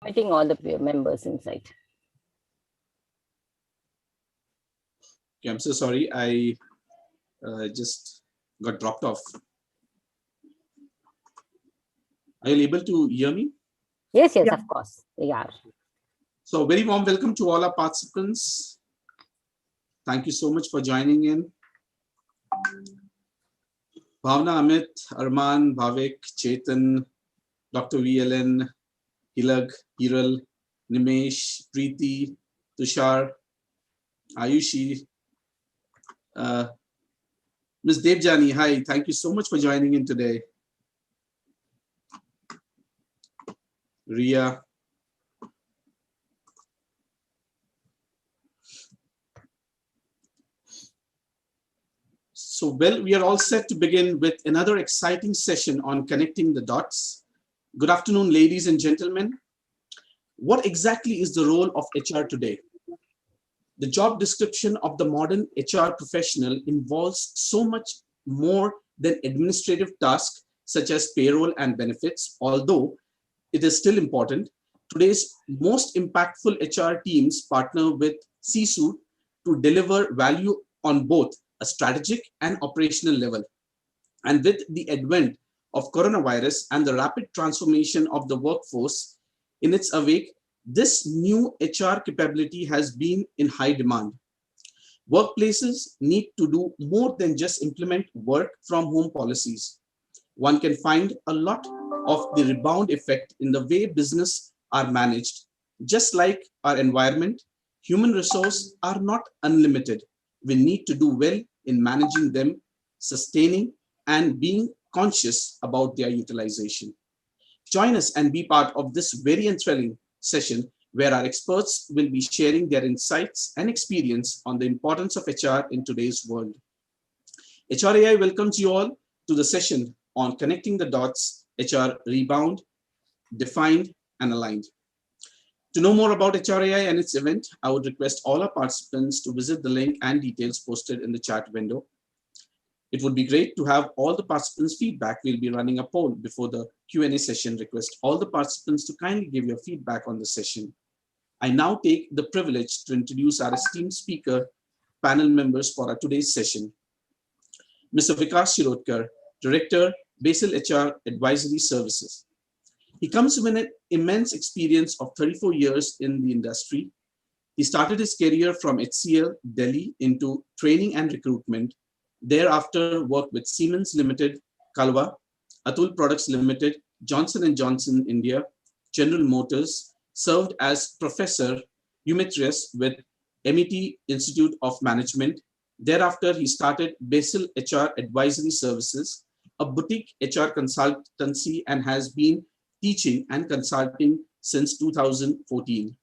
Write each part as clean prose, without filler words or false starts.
Inviting all the members inside. Okay, I'm so sorry. I just got dropped off. Are you able to hear me? Yes, yes, Yeah. of course. We are. So very warm welcome to all our participants. Thank you so much for joining in. Bhavna, Amit, Arman, Bhavik, Chetan, Dr. VLN, Hilag, Hiral, Nimesh, Preeti, Tushar, Ayushi, Ms. Devjani, hi, thank you so much for joining in today. Ria. So, well, we are all set to begin with another exciting session on connecting the dots. Good afternoon, ladies and gentlemen. What exactly is the role of HR today? The job description of the modern HR professional involves so much more than administrative tasks such as payroll and benefits, although it is still important. Today's most impactful HR teams partner with C-suite to deliver value on both a strategic and operational level. And with the advent of coronavirus and the rapid transformation of the workforce in its wake, this new HR capability has been in high demand. Workplaces need to do more than just implement work from home policies. One can find a lot of the rebound effect in the way business are managed. Just like our environment, human resources are not unlimited. We need to do well in managing them, sustaining, and being conscious about their utilization. Join us and be part of this very enthralling session where our experts will be sharing their insights and experience on the importance of HR in today's world. HRAI welcomes you all to the session on connecting the dots, HR Rebound, Defined, and Aligned. To know more about HRAI and its event, I would request all our participants to visit the link and details posted in the chat window. It would be great to have all the participants' feedback. We'll be running a poll before the Q&A session. Request all the participants to kindly give your feedback on the session. I now take the privilege to introduce our esteemed speaker panel members for our today's session. Mr. Vikas Shirodkar, Director, Basil HR Advisory Services. He comes with an immense experience of 34 years in the industry. He started his career from HCL, Delhi into training and recruitment. Thereafter worked with Siemens Limited, Kalwa, Atul Products Limited, Johnson & Johnson India, General Motors, served as Professor Emeritus with MET Institute of Management. Thereafter, he started Basil HR Advisory Services, a boutique HR consultancy, and has been teaching and consulting since 2014.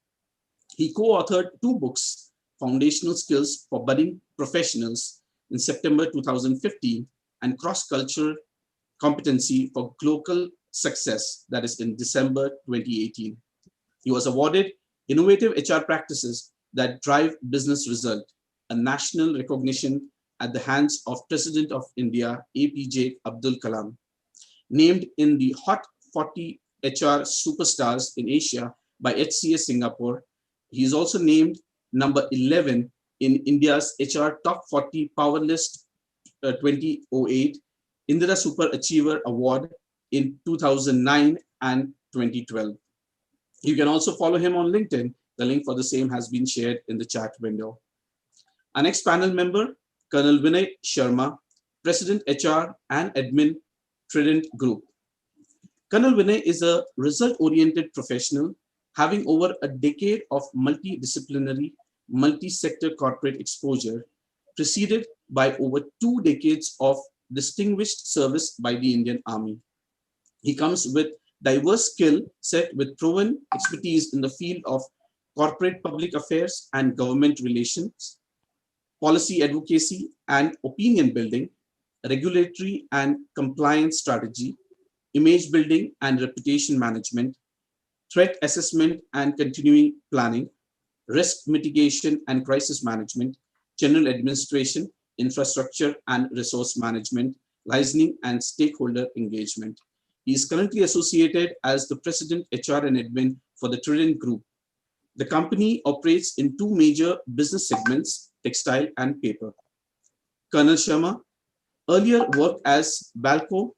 He co-authored 2 books, Foundational Skills for Budding Professionals in September 2015 and Cross-Cultural Competency for Global Success, that is in December 2018. He was awarded Innovative HR Practices that Drive Business Result, a national recognition at the hands of President of India, APJ Abdul Kalam. Named in the Hot 40 HR Superstars in Asia by HCS Singapore, he is also named number 11 in India's HR Top 40 Power List 2008, Indira Super Achiever Award in 2009 and 2012. You can also follow him on LinkedIn. The link for the same has been shared in the chat window. Our next panel member, Colonel Vinay Sharma, President HR and Admin, Trident Group. Colonel Vinay is a result-oriented professional having over a decade of multidisciplinary, multi-sector corporate exposure, preceded by over 2 decades of distinguished service by the Indian Army. He comes with diverse skill set with proven expertise in the field of corporate public affairs and government relations, policy advocacy and opinion building, regulatory and compliance strategy, image building and reputation management, threat assessment and continuing planning, risk mitigation and crisis management, general administration, infrastructure and resource management, licensing and stakeholder engagement. He is currently associated as the President HR and Admin for the Trident Group. The company operates in two major business segments, textile and paper. Colonel Sharma earlier worked as Balco,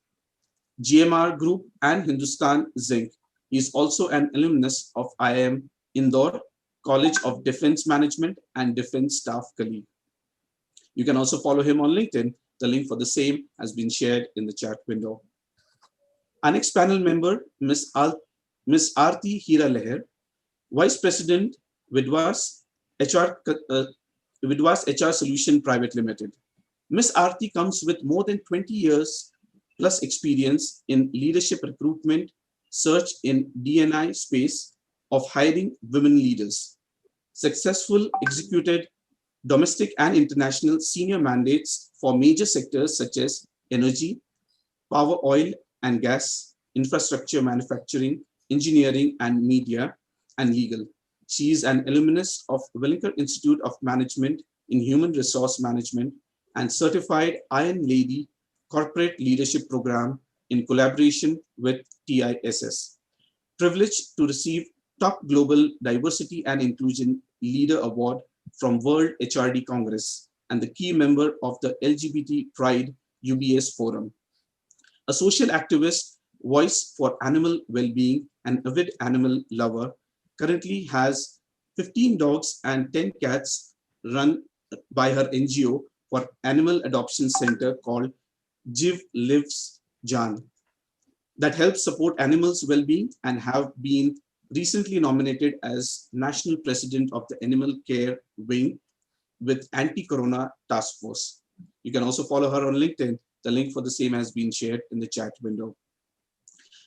GMR Group, and Hindustan Zinc. He is also an alumnus of IIM Indore, College of Defense Management, and Defense Staff colleague. You can also follow him on LinkedIn. The link for the same has been shared in the chat window. Our next panel member, Ms. Aarti Hira Leher, Vice President, Vidwas HR, Vidwas HR Solution Private Limited. Ms. Aarti comes with more than 20 years plus experience in leadership recruitment, search in D&I space of hiring women leaders. Successful executed domestic and international senior mandates for major sectors such as energy, power, oil and gas, infrastructure, manufacturing, engineering and media, and legal. She is an alumnus of Wellington Institute of Management in Human Resource Management and certified Iron Lady Corporate Leadership Program in collaboration with TISS. Privileged to receive Top Global Diversity and Inclusion Leader Award from World HRD Congress and the key member of the LGBT Pride UBS Forum. A social activist, voice for animal well-being, and avid animal lover, currently has 15 dogs and 10 cats run by her NGO for animal adoption center called Jiv Lives Jan that helps support animals' well-being and have been recently nominated as National President of the Animal Care Wing with Anti-Corona Task Force. You can also follow her on LinkedIn. The link for the same has been shared in the chat window.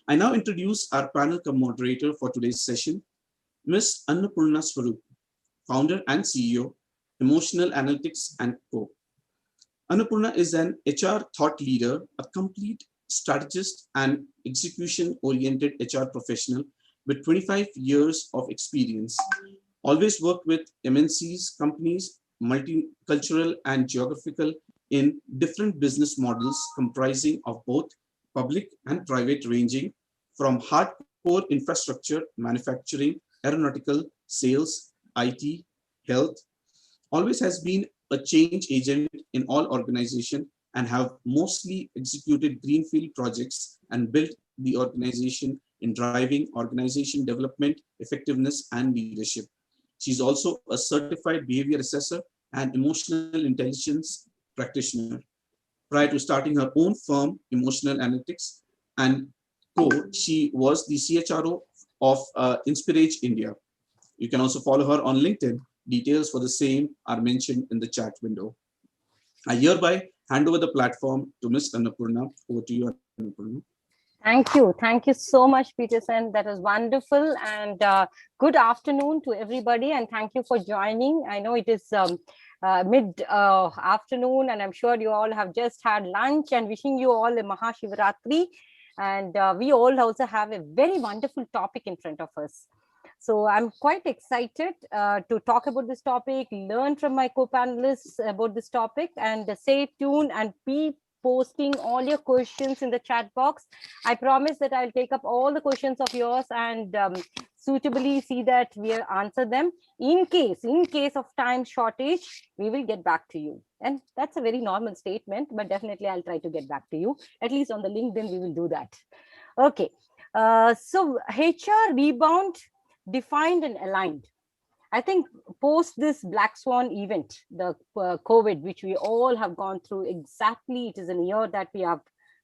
I now introduce our panel moderator for today's session, Ms. Annapurna Swarup, founder and CEO, Emotional Analytics and Co. Annapurna is an HR thought leader, a complete strategist and execution-oriented HR professional with 25 years of experience. Always worked with MNCs, companies, multicultural and geographical in different business models comprising of both public and private, ranging from hardcore infrastructure, manufacturing, aeronautical, sales, IT, health. Always has been a change agent in all organizations and have mostly executed greenfield projects and built the organization in driving organization development, effectiveness, and leadership. She's also a certified behavior assessor and emotional intelligence practitioner. Prior to starting her own firm, Emotional Analytics and Co., she was the CHRO of Inspirage India. You can also follow her on LinkedIn. Details for the same are mentioned in the chat window. I hereby hand over the platform to Ms. Annapurna. Over to you, Annapurna. Thank you. Thank you so much, Peterson. That was wonderful. And good afternoon to everybody. And thank you for joining. I know it is mid-afternoon, and I'm sure you all have just had lunch, and wishing you all a Mahashivratri. And we all also have a very wonderful topic in front of us. So I'm quite excited to talk about this topic, learn from my co-panelists about this topic, and stay tuned and be posting all your questions in the chat box. I promise that I'll take up all the questions of yours and suitably see that we answer them. In case of time shortage, we will get back to you. And that's a very normal statement, but definitely I'll try to get back to you. At least on the LinkedIn, we will do that. Okay. So HR Rebound, defined and aligned. I think post this Black Swan event, the COVID, which we all have gone through, exactly, it is a year that we have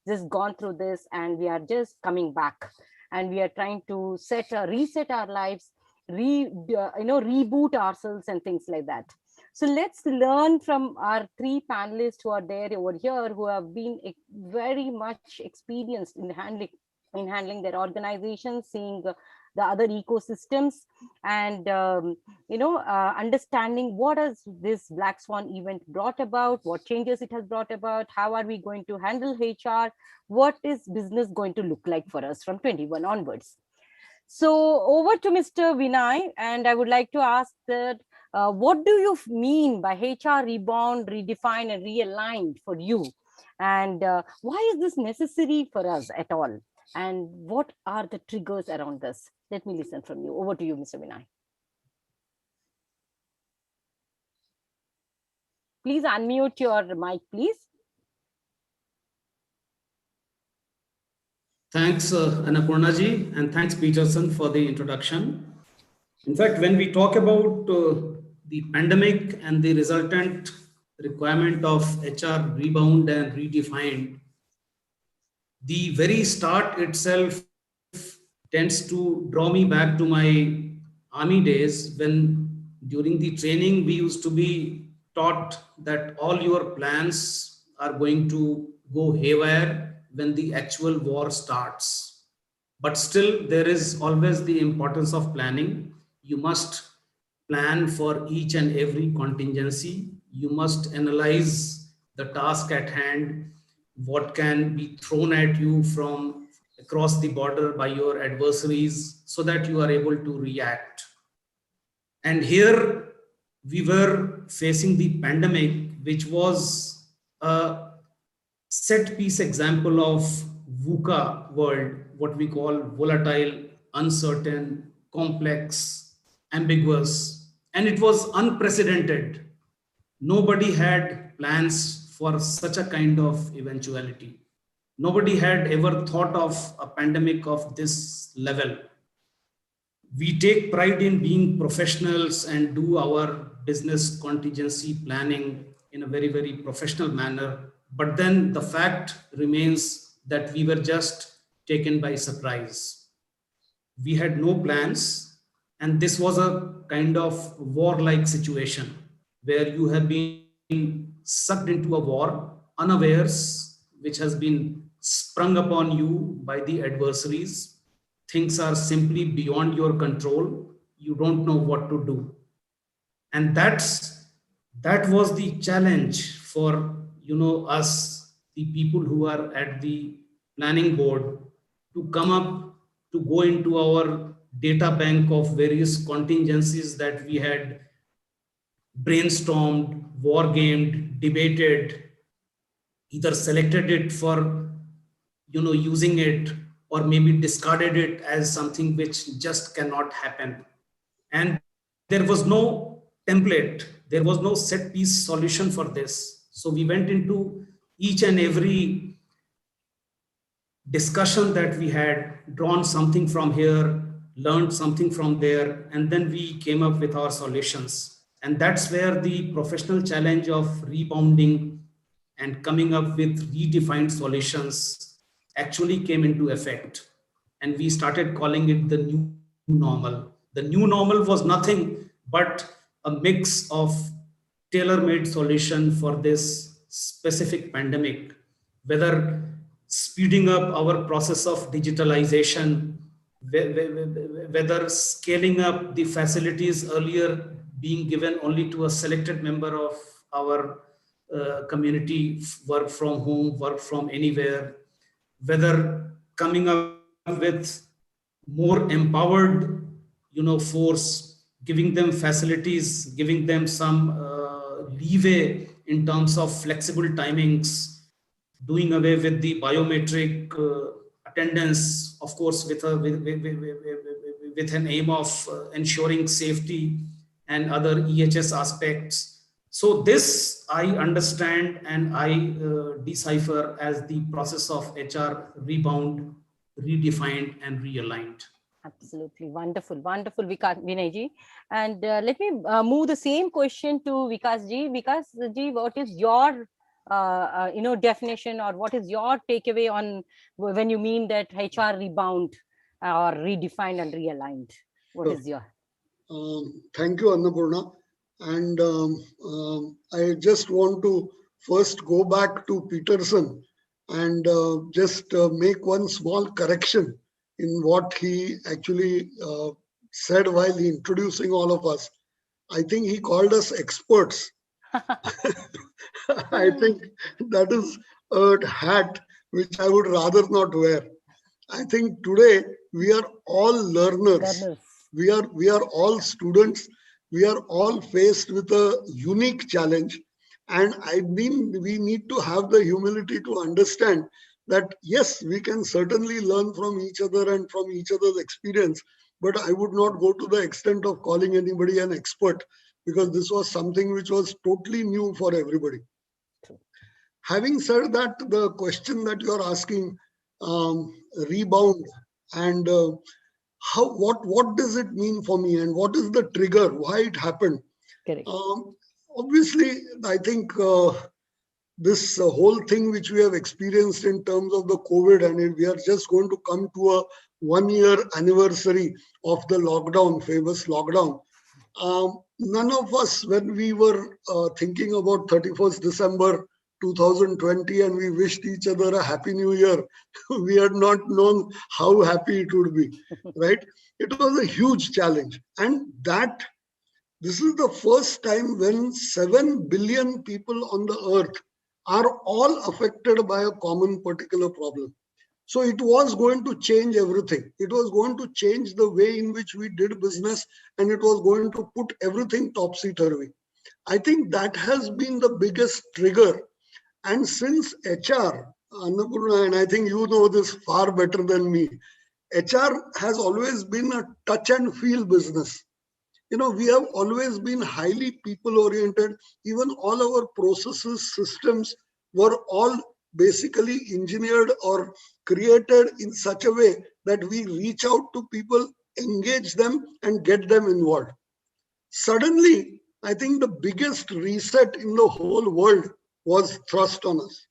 just gone through this, and we are just coming back, and we are trying to reset our lives, reboot ourselves and things like that. So let's learn from our three panelists who are there over here, who have been very much experienced in handling their organizations, seeing the other ecosystems, and understanding what has this Black Swan event brought about, what changes it has brought about, how are we going to handle HR, what is business going to look like for us from 21 onwards. So over to Mr. Vinay, and I would like to ask that what do you mean by HR Rebound, redefined and realigned for you, and why is this necessary for us at all, and what are the triggers around this? Let me listen from you. Over to you, Mr. Vinay. Please unmute your mic, please. Thanks, Annapurna ji, and thanks, Peterson, for the introduction. In fact, when we talk about the pandemic and the resultant requirement of HR rebound and redefined, the very start itself tends to draw me back to my army days when during the training we used to be taught that all your plans are going to go haywire when the actual war starts. But still, there is always the importance of planning. You must plan for each and every contingency. You must analyze the task at hand, what can be thrown at you from across the border by your adversaries, so that you are able to react. And here we were facing the pandemic, which was a set piece example of VUCA world, what we call volatile, uncertain, complex, ambiguous, and it was unprecedented. Nobody had plans for such a kind of eventuality. Nobody had ever thought of a pandemic of this level. We take pride in being professionals and do our business contingency planning in a very, very professional manner. But then the fact remains that we were just taken by surprise. We had no plans, and this was a kind of warlike situation where you have been sucked into a war unawares, which has been sprung upon you by the adversaries. Things are simply beyond your control. You don't know what to do. And that was the challenge for us, the people who are at the planning board, to come up, to go into our data bank of various contingencies that we had brainstormed, war gamed, debated, either selected it for using it, or maybe discarded it as something which just cannot happen. And there was no template, there was no set piece solution for this. So we went into each and every discussion that we had, drawn something from here, learned something from there, and then we came up with our solutions. And that's where the professional challenge of rebounding and coming up with redefined solutions actually came into effect. And we started calling it the new normal. The new normal was nothing but a mix of tailor-made solution for this specific pandemic, whether speeding up our process of digitalization, whether scaling up the facilities earlier being given only to a selected member of our community, work from home, work from anywhere, whether coming up with more empowered force, giving them facilities, giving them some leeway in terms of flexible timings, doing away with the biometric attendance, of course, with an aim of ensuring safety and other EHS aspects. So this I understand and I decipher as the process of HR rebound, redefined and realigned. Absolutely wonderful, wonderful, Vinay ji. And let me move the same question to Vikas ji. Vikas ji, what is your definition, or what is your takeaway on when you mean that HR rebound or redefined and realigned? What is your? Thank you, Annapurna. And I just want to first go back to Peterson and just make one small correction in what he actually said while introducing all of us. I think he called us experts. I think that is a hat which I would rather not wear. I think today we are all learners. We are all students. We are all faced with a unique challenge. And I mean, we need to have the humility to understand that, yes, we can certainly learn from each other and from each other's experience, but I would not go to the extent of calling anybody an expert, because this was something which was totally new for everybody. Having said that, the question that you're asking, rebound, and what does it mean for me, and what is the trigger, why it happened? Correct. Obviously, I think this whole thing which we have experienced in terms of the COVID, and we are just going to come to a 1-year anniversary of the lockdown, famous lockdown. None of us, when we were thinking about 31st December 2020 and we wished each other a happy new year, we had not known how happy it would be, right? It was a huge challenge. And this is the first time when 7 billion people on the earth are all affected by a common particular problem. So it was going to change everything. It was going to change the way in which we did business, and it was going to put everything topsy-turvy. I think that has been the biggest trigger. And since HR, Annapurna, and I think you know this far better than me, HR has always been a touch and feel business. We have always been highly people oriented. Even all our processes, systems were all basically engineered or created in such a way that we reach out to people, engage them, and get them involved. Suddenly, I think the biggest reset in the whole world was thrust on us.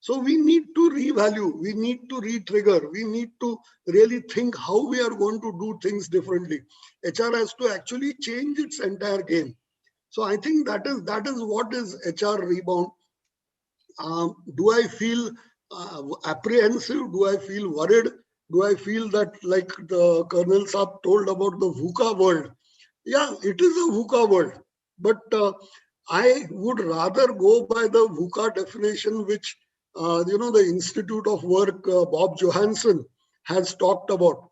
So we need to revalue, we need to re-trigger, we need to really think how we are going to do things differently. HR has to actually change its entire game. So I think that is what is HR Rebound. Do I feel apprehensive? Do I feel worried? Do I feel that, like the Colonel Saab told about the VUCA world? Yeah, it is a VUCA world. But I would rather go by the VUCA definition, which the Institute of Work, Bob Johansson, has talked about.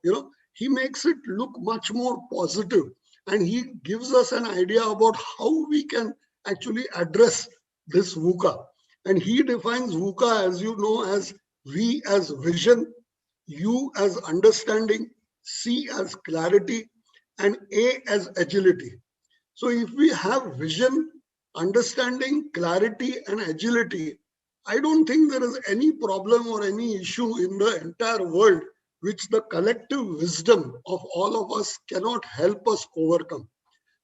He makes it look much more positive, and he gives us an idea about how we can actually address this VUCA. And he defines VUCA, as you know, as V as vision, U as understanding, C as clarity, and A as agility. So if we have vision, understanding, clarity, and agility, I don't think there is any problem or any issue in the entire world which the collective wisdom of all of us cannot help us overcome.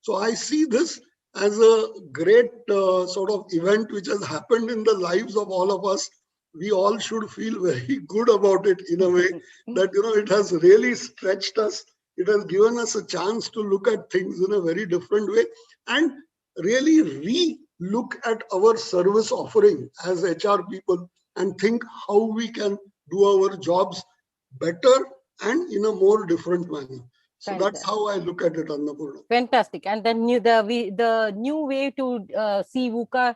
So I see this as a great sort of event which has happened in the lives of all of us. We all should feel very good about it, in a way that, it has really stretched us. It has given us a chance to look at things in a very different way and really re-look at our service offering as HR people and think how we can do our jobs better and in a more different manner. So that's how I look at it, Annapurna. Fantastic. And then the new way to see VUCA,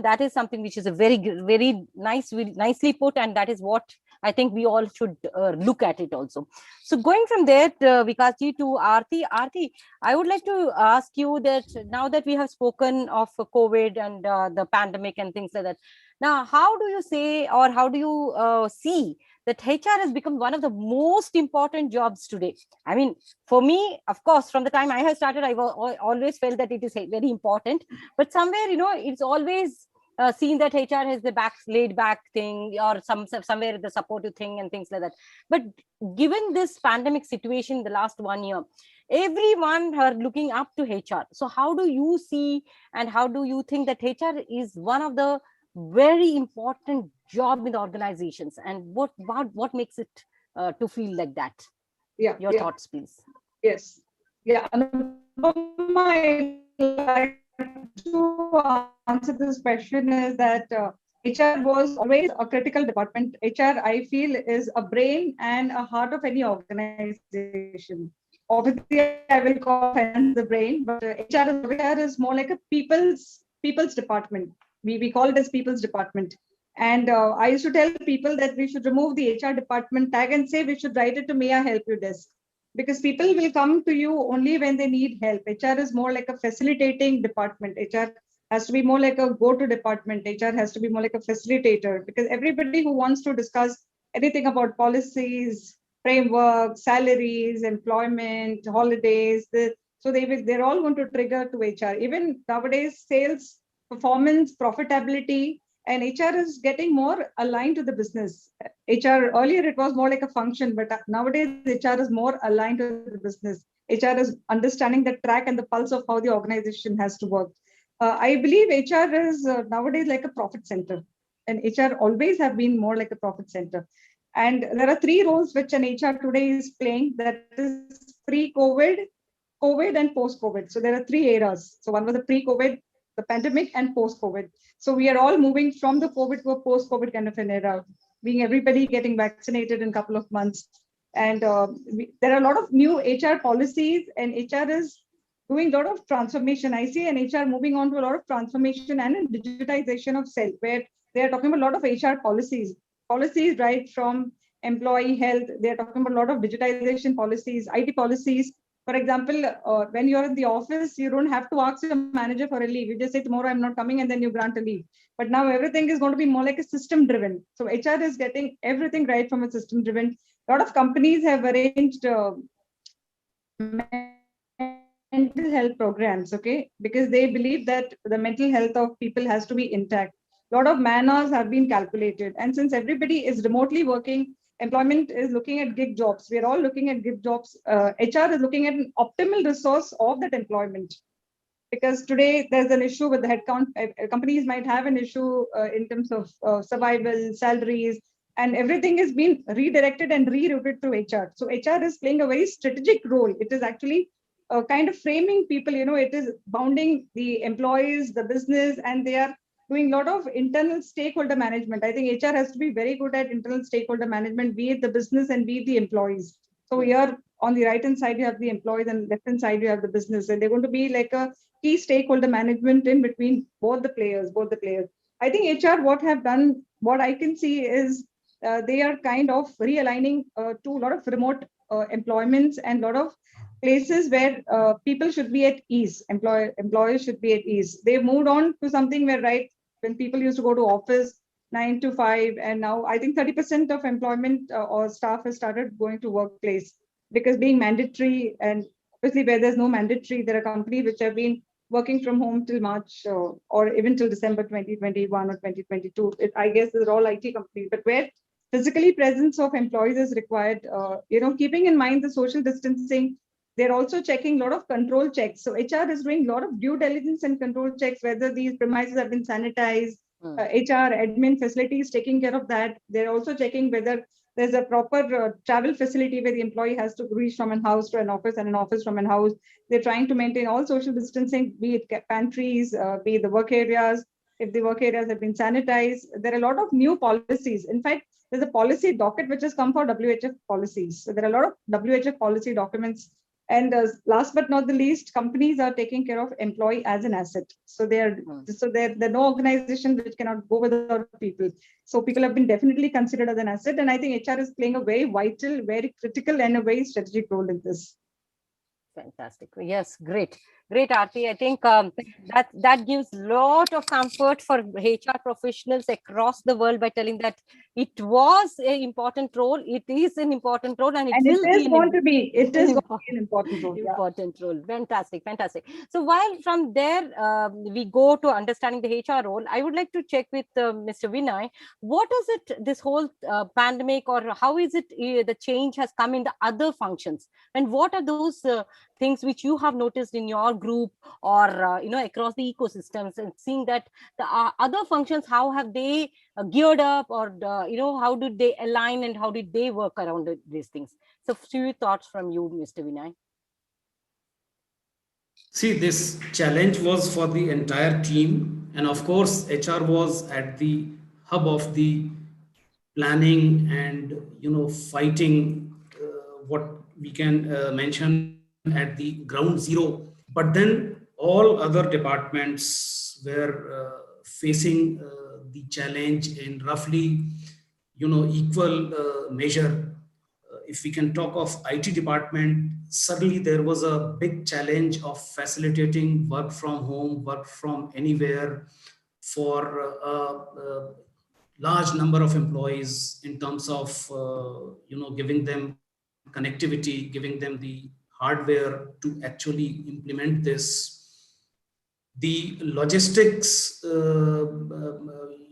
that is something which is a very, very nicely put, and that is what I think we all should look at it also. So going from there, Vikasji, to Aarti. Aarti, I would like to ask you that now that we have spoken of COVID and the pandemic and things like that, now how do you say, or how do you see that HR has become one of the most important jobs today? I mean, for me, of course, from the time I have started, I've always felt that it is very important. But somewhere, it's always seen that HR has the laid back thing, or somewhere the supportive thing and things like that. But given this pandemic situation, the last 1 year, everyone are looking up to HR. So how do you see, and how do you think that HR is one of the very important job in the organizations, and what makes it to feel like that? Your thoughts, please. Yes. Yeah, Anupama, I'd like to answer this question is that HR was always a critical department. HR, I feel, is a brain and a heart of any organization. Obviously, I will call finance the brain, but HR is more like a people's department. We call it as people's department. And I used to tell people that we should remove the HR department tag and say we should write it to May I help you desk. Because people will come to you only when they need help. HR is more like a facilitating department. HR has to be more like a go-to department. HR has to be more like a facilitator, because everybody who wants to discuss anything about policies, framework, salaries, employment, holidays. So they're all going to trigger to HR. Even nowadays, sales, performance, profitability, and HR is getting more aligned to the business. HR earlier it was more like a function, but nowadays HR is more aligned to the business. HR is understanding the track and the pulse of how the organization has to work. I believe HR is nowadays like a profit center, and HR always have been more like a profit center. And there are three roles which an HR today is playing. That is pre-COVID, COVID, and post-COVID. So there are three eras. So one was the pre-COVID, the pandemic, and post-COVID. So we are all moving from the COVID to a post-COVID kind of an era, being everybody getting vaccinated in a couple of months. And there are a lot of new HR policies, and HR is doing a lot of transformation. I see an HR moving on to a lot of transformation and a digitization of self, where they are talking about a lot of HR policies right from employee health. They're talking about a lot of digitization policies, IT policies. For example, when you're in the office, you don't have to ask your manager for a leave. You just say, tomorrow I'm not coming, and then you grant a leave. But now everything is going to be more like a system driven. So HR is getting everything right from a system driven. A lot of companies have arranged mental health programs, okay, because they believe that the mental health of people has to be intact. A lot of man hours have been calculated, and since everybody is remotely working, employment is looking at gig jobs. We are all looking at gig jobs. HR is looking at an optimal resource of that employment, because today there's an issue with the headcount. Companies might have an issue in terms of survival, salaries, and everything is being redirected and rerouted through HR. So HR is playing a very strategic role. It is actually kind of framing people, it is bounding the employees, the business, and they are doing a lot of internal stakeholder management. I think HR has to be very good at internal stakeholder management, be it the business and be it the employees. So here on the right hand side, you have the employees, and left hand side, you have the business, and they're going to be like a key stakeholder management in between both the players. I think HR, what have done, what I can see is they are kind of realigning to a lot of remote employments and a lot of places where people should be at ease, employers should be at ease. They've moved on to something where, right, when people used to go to office 9 to 5, and now I think 30% of employment or staff has started going to workplace, because being mandatory, and obviously where there's no mandatory, there are companies which have been working from home till March or even till December 2021 or 2022. I guess they're all IT companies, but where physically presence of employees is required, keeping in mind the social distancing, they're also checking a lot of control checks. So HR is doing a lot of due diligence and control checks, whether these premises have been sanitized. HR admin facilities taking care of that. They're also checking whether there's a proper travel facility where the employee has to reach from an house to an office and an office from an house. They're trying to maintain all social distancing, be it pantries, be it the work areas. If the work areas have been sanitized, there are a lot of new policies. In fact, there's a policy docket which has come for WHF policies. So there are a lot of WHF policy documents. And last but not the least, companies are taking care of employee as an asset. So there no organization which cannot go without people. So people have been definitely considered as an asset. And I think HR is playing a very vital, very critical, and a very strategic role in this. Fantastic. Yes, great. Great, Aarti. I think that gives a lot of comfort for HR professionals across the world by telling that it was an important role, it is an important role, and it is going to be an important role. Important role. Fantastic, fantastic. So while from there we go to understanding the HR role, I would like to check with Mr. Vinay, what is it, this whole pandemic, or how is it the change has come in the other functions, and what are those things which you have noticed in your group or across the ecosystems, and seeing that the other functions, how have they geared up, or how did they align, and how did they work around these things? So few thoughts from you, Mr. Vinay. See, this challenge was for the entire team, and of course HR was at the hub of the planning and fighting, what we can mention at the ground zero. But then all other departments were facing the challenge in roughly equal measure. If we can talk of IT department, suddenly there was a big challenge of facilitating work from home, work from anywhere for a large number of employees, in terms of giving them connectivity, giving them the hardware to actually implement this. The logistics,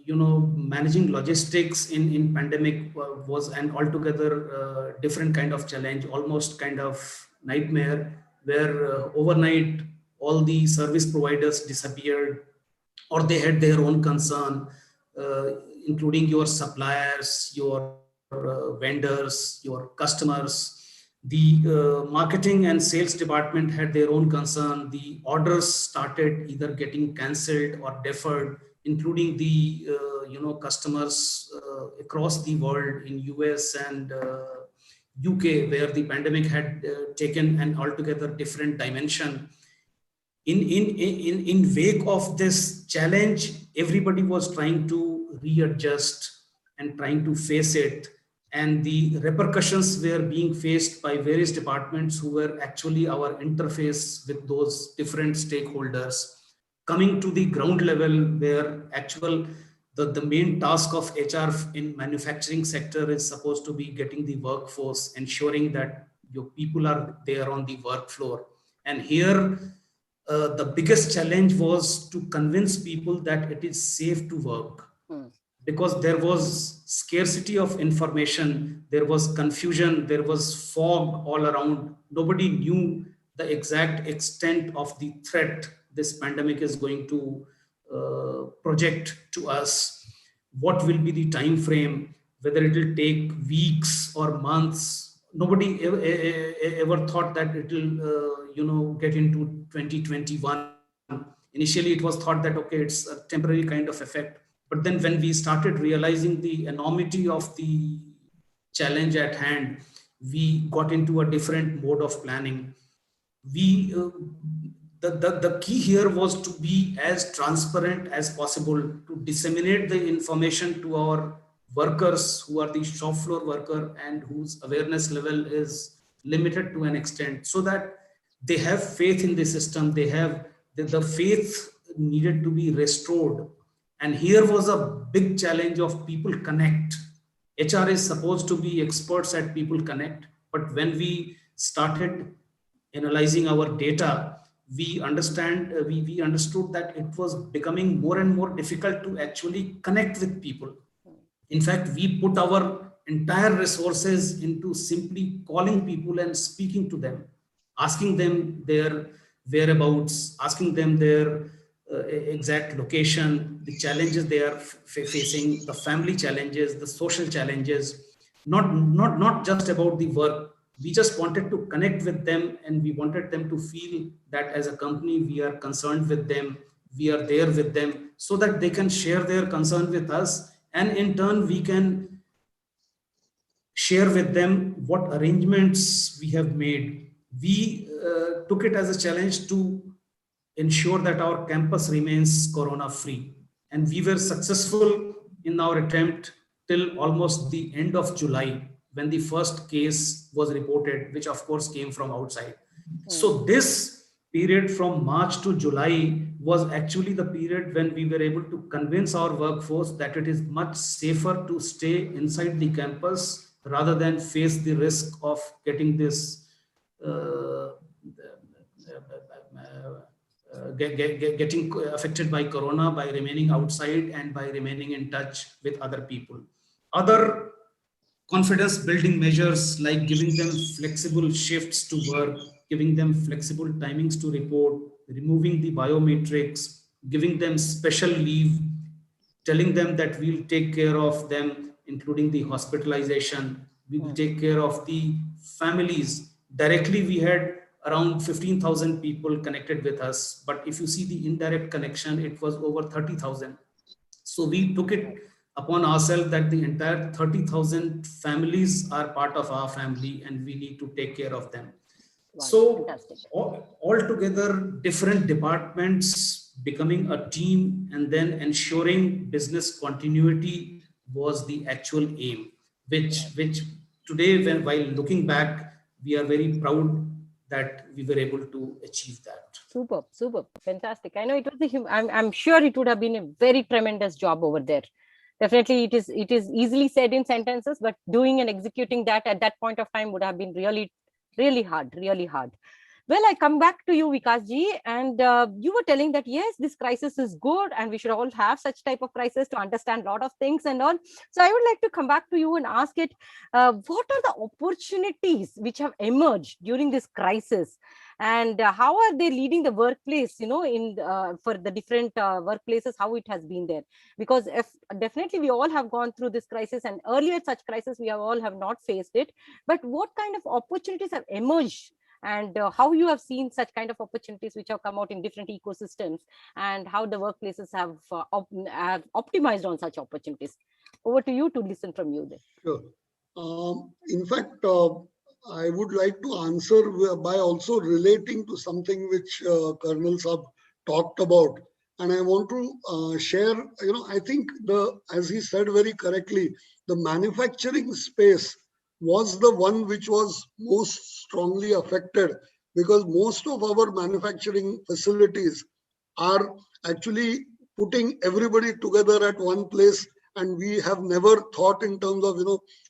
managing logistics in pandemic was an altogether different kind of challenge, almost kind of nightmare, where overnight all the service providers disappeared, or they had their own concern, uh, including your suppliers, your vendors, your customers. The marketing and sales department had their own concern. The orders started either getting cancelled or deferred, including the customers across the world in US and UK, where the pandemic had taken an altogether different dimension. In wake of this challenge, everybody was trying to readjust and trying to face it, and the repercussions were being faced by various departments who were actually our interface with those different stakeholders, coming to the ground level, where actual the main task of HR in manufacturing sector is supposed to be getting the workforce, ensuring that your people are there on the work floor. And here the biggest challenge was to convince people that it is safe to work, because there was scarcity of information, there was confusion, there was fog all around. Nobody knew the exact extent of the threat this pandemic is going to project to us. What will be the time frame, whether it will take weeks or months. Nobody ever thought that it will get into 2021. Initially it was thought that okay, it's a temporary kind of effect, but then when we started realizing the enormity of the challenge at hand, we got into a different mode of planning. We the key here was to be as transparent as possible, to disseminate the information to our workers who are the shop floor worker and whose awareness level is limited to an extent, so that they have faith in the system. They have the faith needed to be restored. And here was a big challenge of people connect. HR is supposed to be experts at people connect, but when we started analyzing our data, we understood that it was becoming more and more difficult to actually connect with people. In fact, we put our entire resources into simply calling people and speaking to them, asking them their whereabouts, asking them their exact location, the challenges they are facing, the family challenges, the social challenges, not just about the work. We just wanted to connect with them, and we wanted them to feel that as a company, we are concerned with them, we are there with them, so that they can share their concern with us. And in turn, we can share with them what arrangements we have made. We took it as a challenge to ensure that our campus remains corona free. And we were successful in our attempt till almost the end of July, when the first case was reported, which of course came from outside. So this period from March to July was actually the period when we were able to convince our workforce that it is much safer to stay inside the campus rather than face the risk of getting this getting affected by corona by remaining outside and by remaining in touch with other people. Other confidence building measures, like giving them flexible shifts to work, giving them flexible timings to report, removing the biometrics, giving them special leave, telling them that we'll take care of them, including the hospitalization. We will take care of the families. Directly, we had around 15,000 people connected with us. But if you see the indirect connection, it was over 30,000. So we took it upon ourselves that the entire 30,000 families are part of our family and we need to take care of them. Wow, so altogether, different departments becoming a team and then ensuring business continuity was the actual aim, which today, while looking back, we are very proud that we were able to achieve that. Super, fantastic. I know it was I'm sure it would have been a very tremendous job over there. Definitely, it is easily said in sentences, but doing and executing that at that point of time would have been really, really hard, really hard. Well, I come back to you, Vikas ji, and you were telling that yes, this crisis is good, and we should all have such type of crisis to understand a lot of things and all. So I would like to come back to you and ask it: what are the opportunities which have emerged during this crisis, and how are they leading the workplace? You know, in for the different workplaces, how it has been there? Because if definitely we all have gone through this crisis, and earlier such crisis we have all have not faced it. But what kind of opportunities have emerged? And how you have seen such kind of opportunities which have come out in different ecosystems, and how the workplaces have optimized on such opportunities. Over to you to listen from you then. Sure. In fact, I would like to answer by also relating to something which Colonel Saab talked about. And I want to share, I think as he said very correctly, the manufacturing space was the one which was most strongly affected, because most of our manufacturing facilities are actually putting everybody together at one place, and we have never thought in terms of,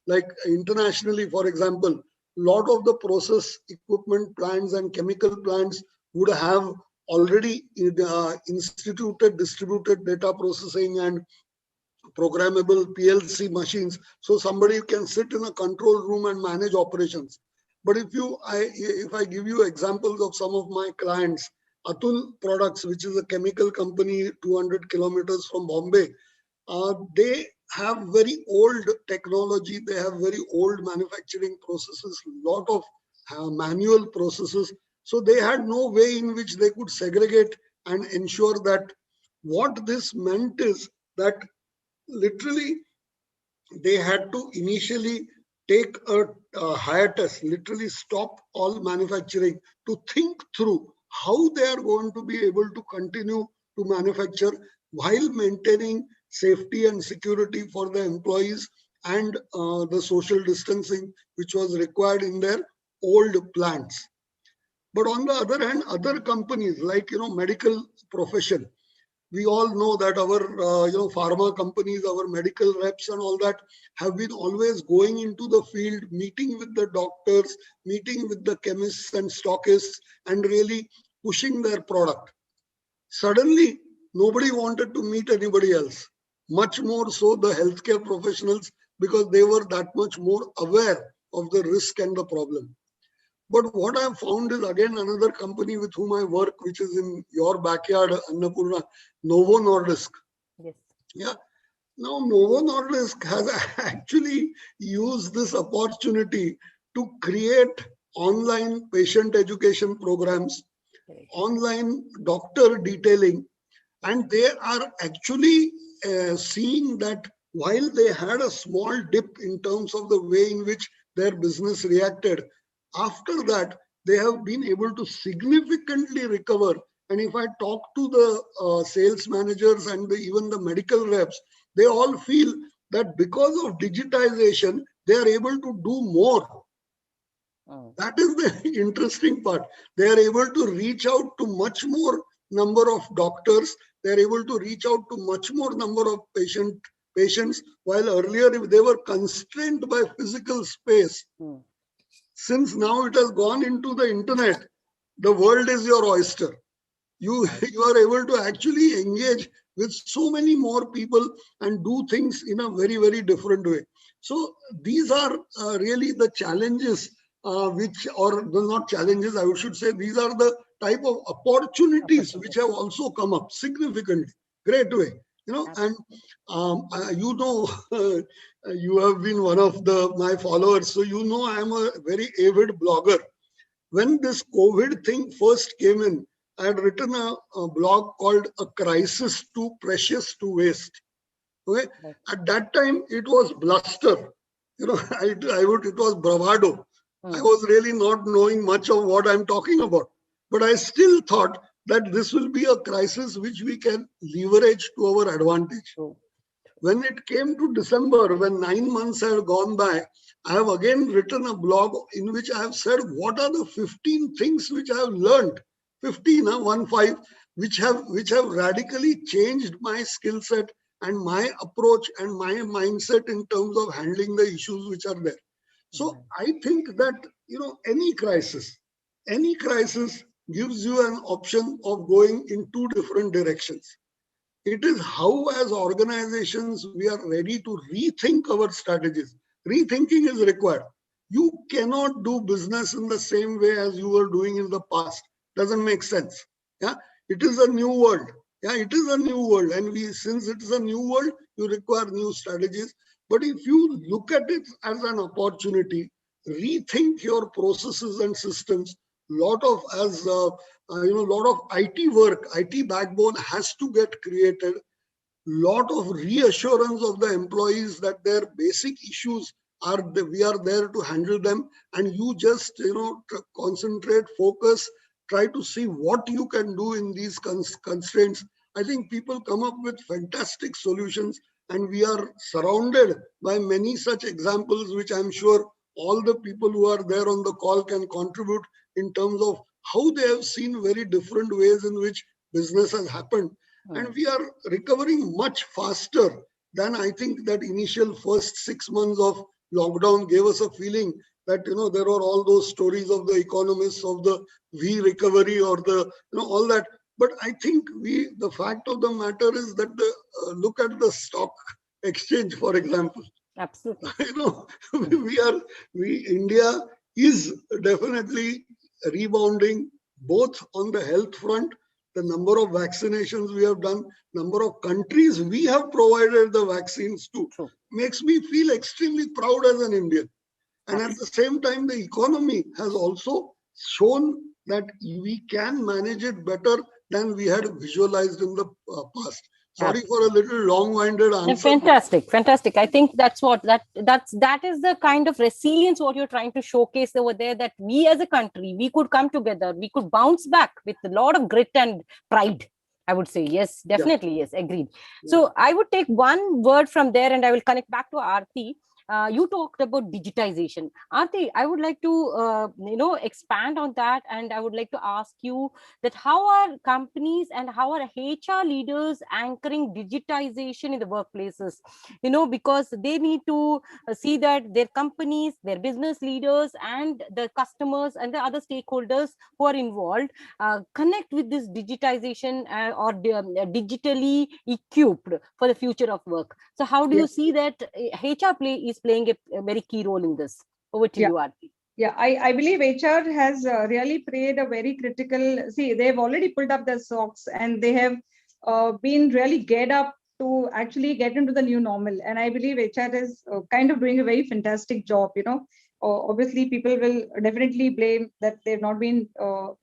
like internationally, for example, lot of the process equipment plants and chemical plants would have already instituted distributed data processing and programmable PLC machines, so somebody can sit in a control room and manage operations. But if I give you examples of some of my clients, Atul Products, which is a chemical company 200 kilometers from Bombay, they have very old technology. They have very old manufacturing processes, lot of manual processes. So they had no way in which they could segregate and ensure that. What this meant is that literally they had to initially take a hiatus, literally stop all manufacturing to think through how they are going to be able to continue to manufacture while maintaining safety and security for the employees, and the social distancing which was required in their old plants. But on the other hand, other companies like, medical profession, we all know that our pharma companies, our medical reps and all that have been always going into the field, meeting with the doctors, meeting with the chemists and stockists, and really pushing their product. Suddenly nobody wanted to meet anybody else, much more so the healthcare professionals, because they were that much more aware of the risk and the problem. But what I have found is, again, another company with whom I work, which is in your backyard, Annapurna, Novo Nordisk. Yes. Yeah. Now, Novo Nordisk has actually used this opportunity to create online patient education programs, Correct. online doctor detailing, and they are actually seeing that while they had a small dip in terms of the way in which their business reacted, after that they have been able to significantly recover. And if I talk to the sales managers and even the medical reps, they all feel that because of digitization they are able to do more. That is the interesting part. They are able to reach out to much more number of doctors. They are able to reach out to much more number of patients, while earlier if they were constrained by physical space. Since now it has gone into the internet, the world is your oyster. You are able to actually engage with so many more people and do things in a very, very different way. So these are really the challenges not challenges, I should say, these are the type of opportunities which have also come up significantly. Great way. And you have been one of my followers, so I am a very avid blogger. When this COVID thing first came in, I had written a blog called "A Crisis Too Precious to Waste." Okay, at that time it was bluster. It was bravado. I was really not knowing much of what I'm talking about, but I still thought that this will be a crisis which we can leverage to our advantage. When it came to December, when 9 months had gone by, I have again written a blog in which I have said what are the 15 things which I have learned, 15, which have radically changed my skill set and my approach and my mindset in terms of handling the issues which are there. So I think that, any crisis gives you an option of going in two different directions. It is how, as organizations, we are ready to rethink our strategies. Rethinking is required. You cannot do business in the same way as you were doing in the past. Doesn't make sense. Yeah, it is a new world. Yeah, it is a new world, and since it is a new world, you require new strategies. But if you look at it as an opportunity, rethink your processes and systems. Lot of lot of IT work, IT backbone has to get created. Lot of reassurance of the employees that their basic issues we are there to handle them, and you just concentrate, focus, try to see what you can do in these constraints. I think people come up with fantastic solutions, and we are surrounded by many such examples, which I'm sure all the people who are there on the call can contribute in terms of how they have seen very different ways in which business has happened. And we are recovering much faster than I think that initial first 6 months of lockdown gave us a feeling that, there were all those stories of the economists of the V recovery or the, all that. But I think the fact of the matter is that look at the stock exchange, for example. Absolutely. India is definitely rebounding both on the health front. The number of vaccinations we have done, number of countries we have provided the vaccines to, makes me feel extremely proud as an Indian. And at the same time, the economy has also shown that we can manage it better than we had visualized in the past. Sorry for a little long-winded answer. Fantastic. I think that is the kind of resilience what you're trying to showcase over there, that we as a country, we could come together, we could bounce back with a lot of grit and pride. I would say yes, definitely. Yes, agreed. So I would take one word from there and I will connect back to Aarti. You talked about digitization. Aarti, I would like to expand on that, and I would like to ask you that how are companies and how are HR leaders anchoring digitization in the workplaces? Because they need to see that their companies, their business leaders, and the customers and the other stakeholders who are involved connect with this digitization or digitally equipped for the future of work. So how do you see that HR is playing a very key role in this? Over to you, Aarti. Yeah, I believe HR has really played a very critical. See, they've already pulled up their socks and they have been really geared up to actually get into the new normal. And I believe HR is kind of doing a very fantastic job. Obviously, people will definitely blame that they've not been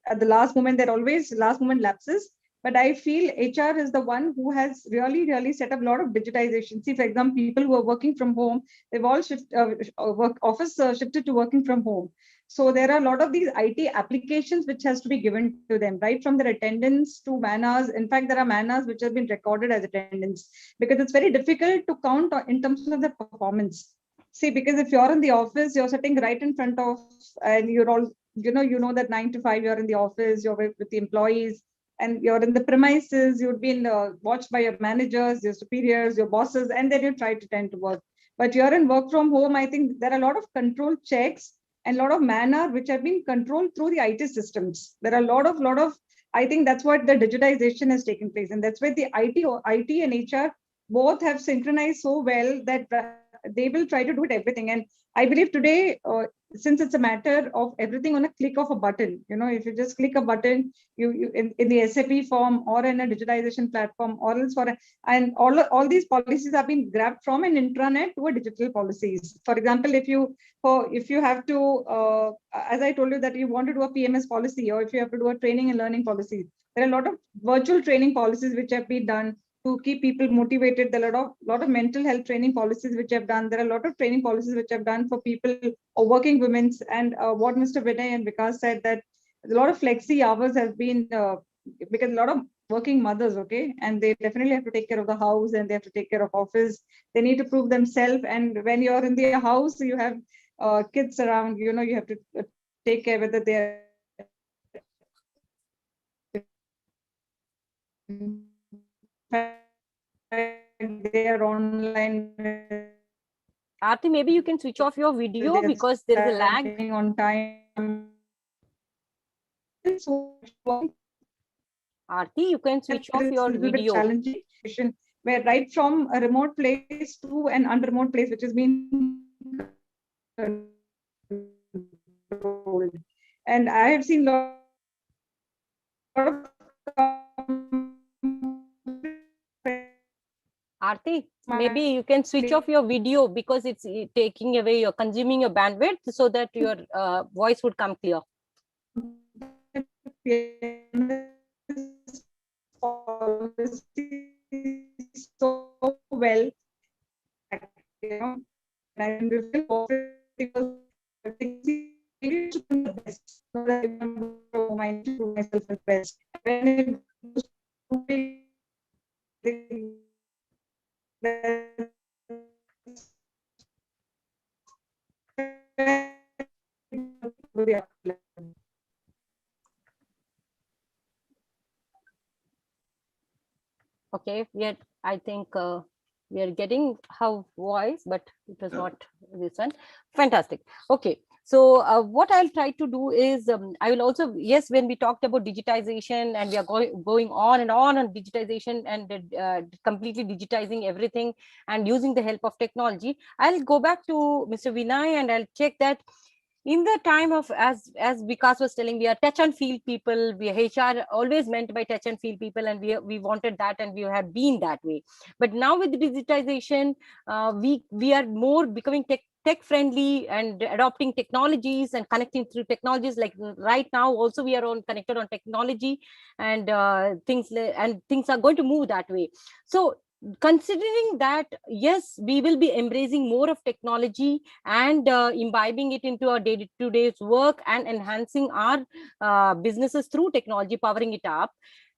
at the last moment. There are always last moment lapses. But I feel HR is the one who has really set up a lot of digitization. See, for example, people who are working from home, they've all shifted to working from home. So there are a lot of these IT applications which has to be given to them, right from their attendance to man-hours. In fact, there are man-hours which have been recorded as attendance because it's very difficult to count in terms of the performance. See, because if you're in the office, you're sitting right in front of, and you're all, you know that 9 to 5, you're in the office, you're with the employees, and you're in the premises, you've been watched by your managers, your superiors, your bosses, and then you try to tend to work. But you're in work from home, I think there are a lot of control checks and a lot of manner which have been controlled through the IT systems. There are a lot of, I think that's what the digitization has taken place. And that's where the IT and HR both have synchronized so well that they will try to do it everything. And I believe today, since it's a matter of everything on a click of a button, if you just click a button, you in the SAP form or in a digitization platform, or else and all these policies have been grabbed from an intranet to a digital policies. For example, if you have to, as I told you that you want to do a PMS policy, or if you have to do a training and learning policy, there are a lot of virtual training policies which have been done to keep people motivated. There are a lot of mental health training policies which have done. There are a lot of training policies which have done for people or working women. And what Mr. Vinay and Vikas said, that a lot of flexi hours have been because a lot of working mothers, okay, and they definitely have to take care of the house and they have to take care of office. They need to prove themselves. And when you're in the house, you have kids around. You have to take care whether they're are online. Aarti, maybe you can switch off your video because there is a lag. On time. Aarti, you can switch off your video. Challenging where right from a remote place to an unremote place, which has been controlled. And I have seen a lot of Aarti, maybe you can switch off your video because it's taking away, you're consuming your bandwidth so that your voice would come clear. So well, you know, and I feel because the best. So that I improve myself at best. When it goes to Okay, yet I think we are getting her voice, but it was not this one. Fantastic. Okay, so what I'll try to do is I will also, yes, when we talked about digitization and we are going on digitization and completely digitizing everything and using the help of technology, I'll go back to Mr. Vinay and I'll check that in the time of, as Vikas was telling, we are touch and feel people. We HR always meant by touch and feel people, and we wanted that, and we have been that way. But now with digitization, we are more becoming tech friendly and adopting technologies and connecting through technologies. Like right now also we are connected on technology, and things are going to move that way. So considering that, yes, we will be embracing more of technology and imbibing it into our day-to-day work and enhancing our businesses through technology, powering it up.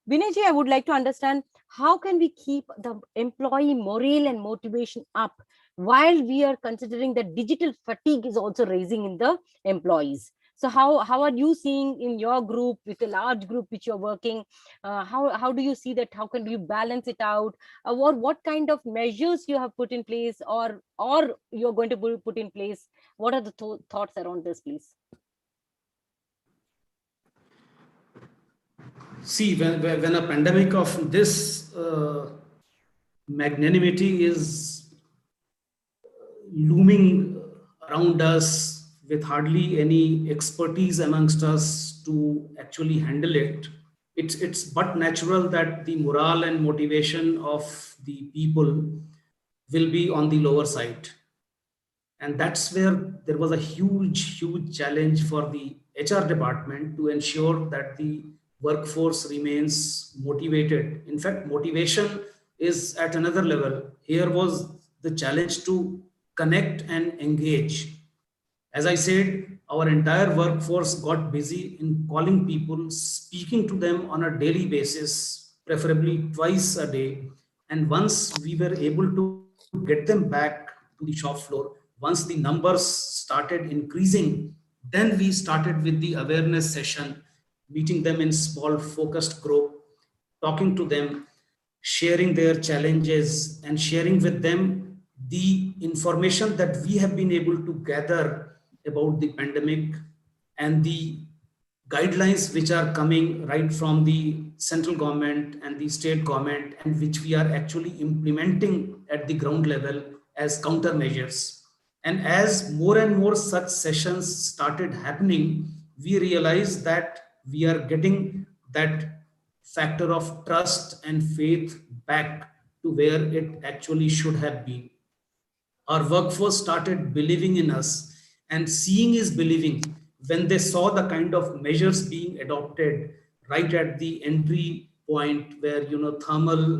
Vinayji, I would like to understand, how can we keep the employee morale and motivation up while we are considering that digital fatigue is also raising in the employees? So how are you seeing in your group, with a large group which you're working, how do you see that? How can you balance it out? Or what kind of measures you have put in place, or you're going to put in place? What are the thoughts around this, please? See, when a pandemic of this magnanimity is looming around us with hardly any expertise amongst us to actually handle it, it's but natural that the morale and motivation of the people will be on the lower side. And that's where there was a huge challenge for the HR department to ensure that the workforce remains motivated. In fact, motivation is at another level. Here was the challenge to connect and engage. As I said, our entire workforce got busy in calling people, speaking to them on a daily basis, preferably twice a day. And once we were able to get them back to the shop floor, once the numbers started increasing, then we started with the awareness session, meeting them in small focused group, talking to them, sharing their challenges, and sharing with them the information that we have been able to gather about the pandemic and the guidelines which are coming right from the central government and the state government, and which we are actually implementing at the ground level as countermeasures. And as more and more such sessions started happening, we realized that we are getting that factor of trust and faith back to where it actually should have been. Our workforce started believing in us, and seeing is believing. When they saw the kind of measures being adopted right at the entry point, where thermal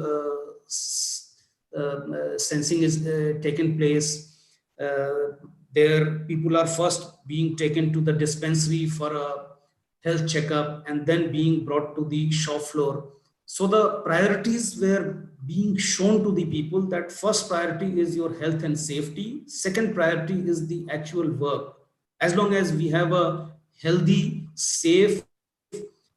sensing is taken place, there people are first being taken to the dispensary for a health checkup and then being brought to the shop floor. So the priorities were being shown to the people that first priority is your health and safety. Second priority is the actual work. As long as we have a healthy, safe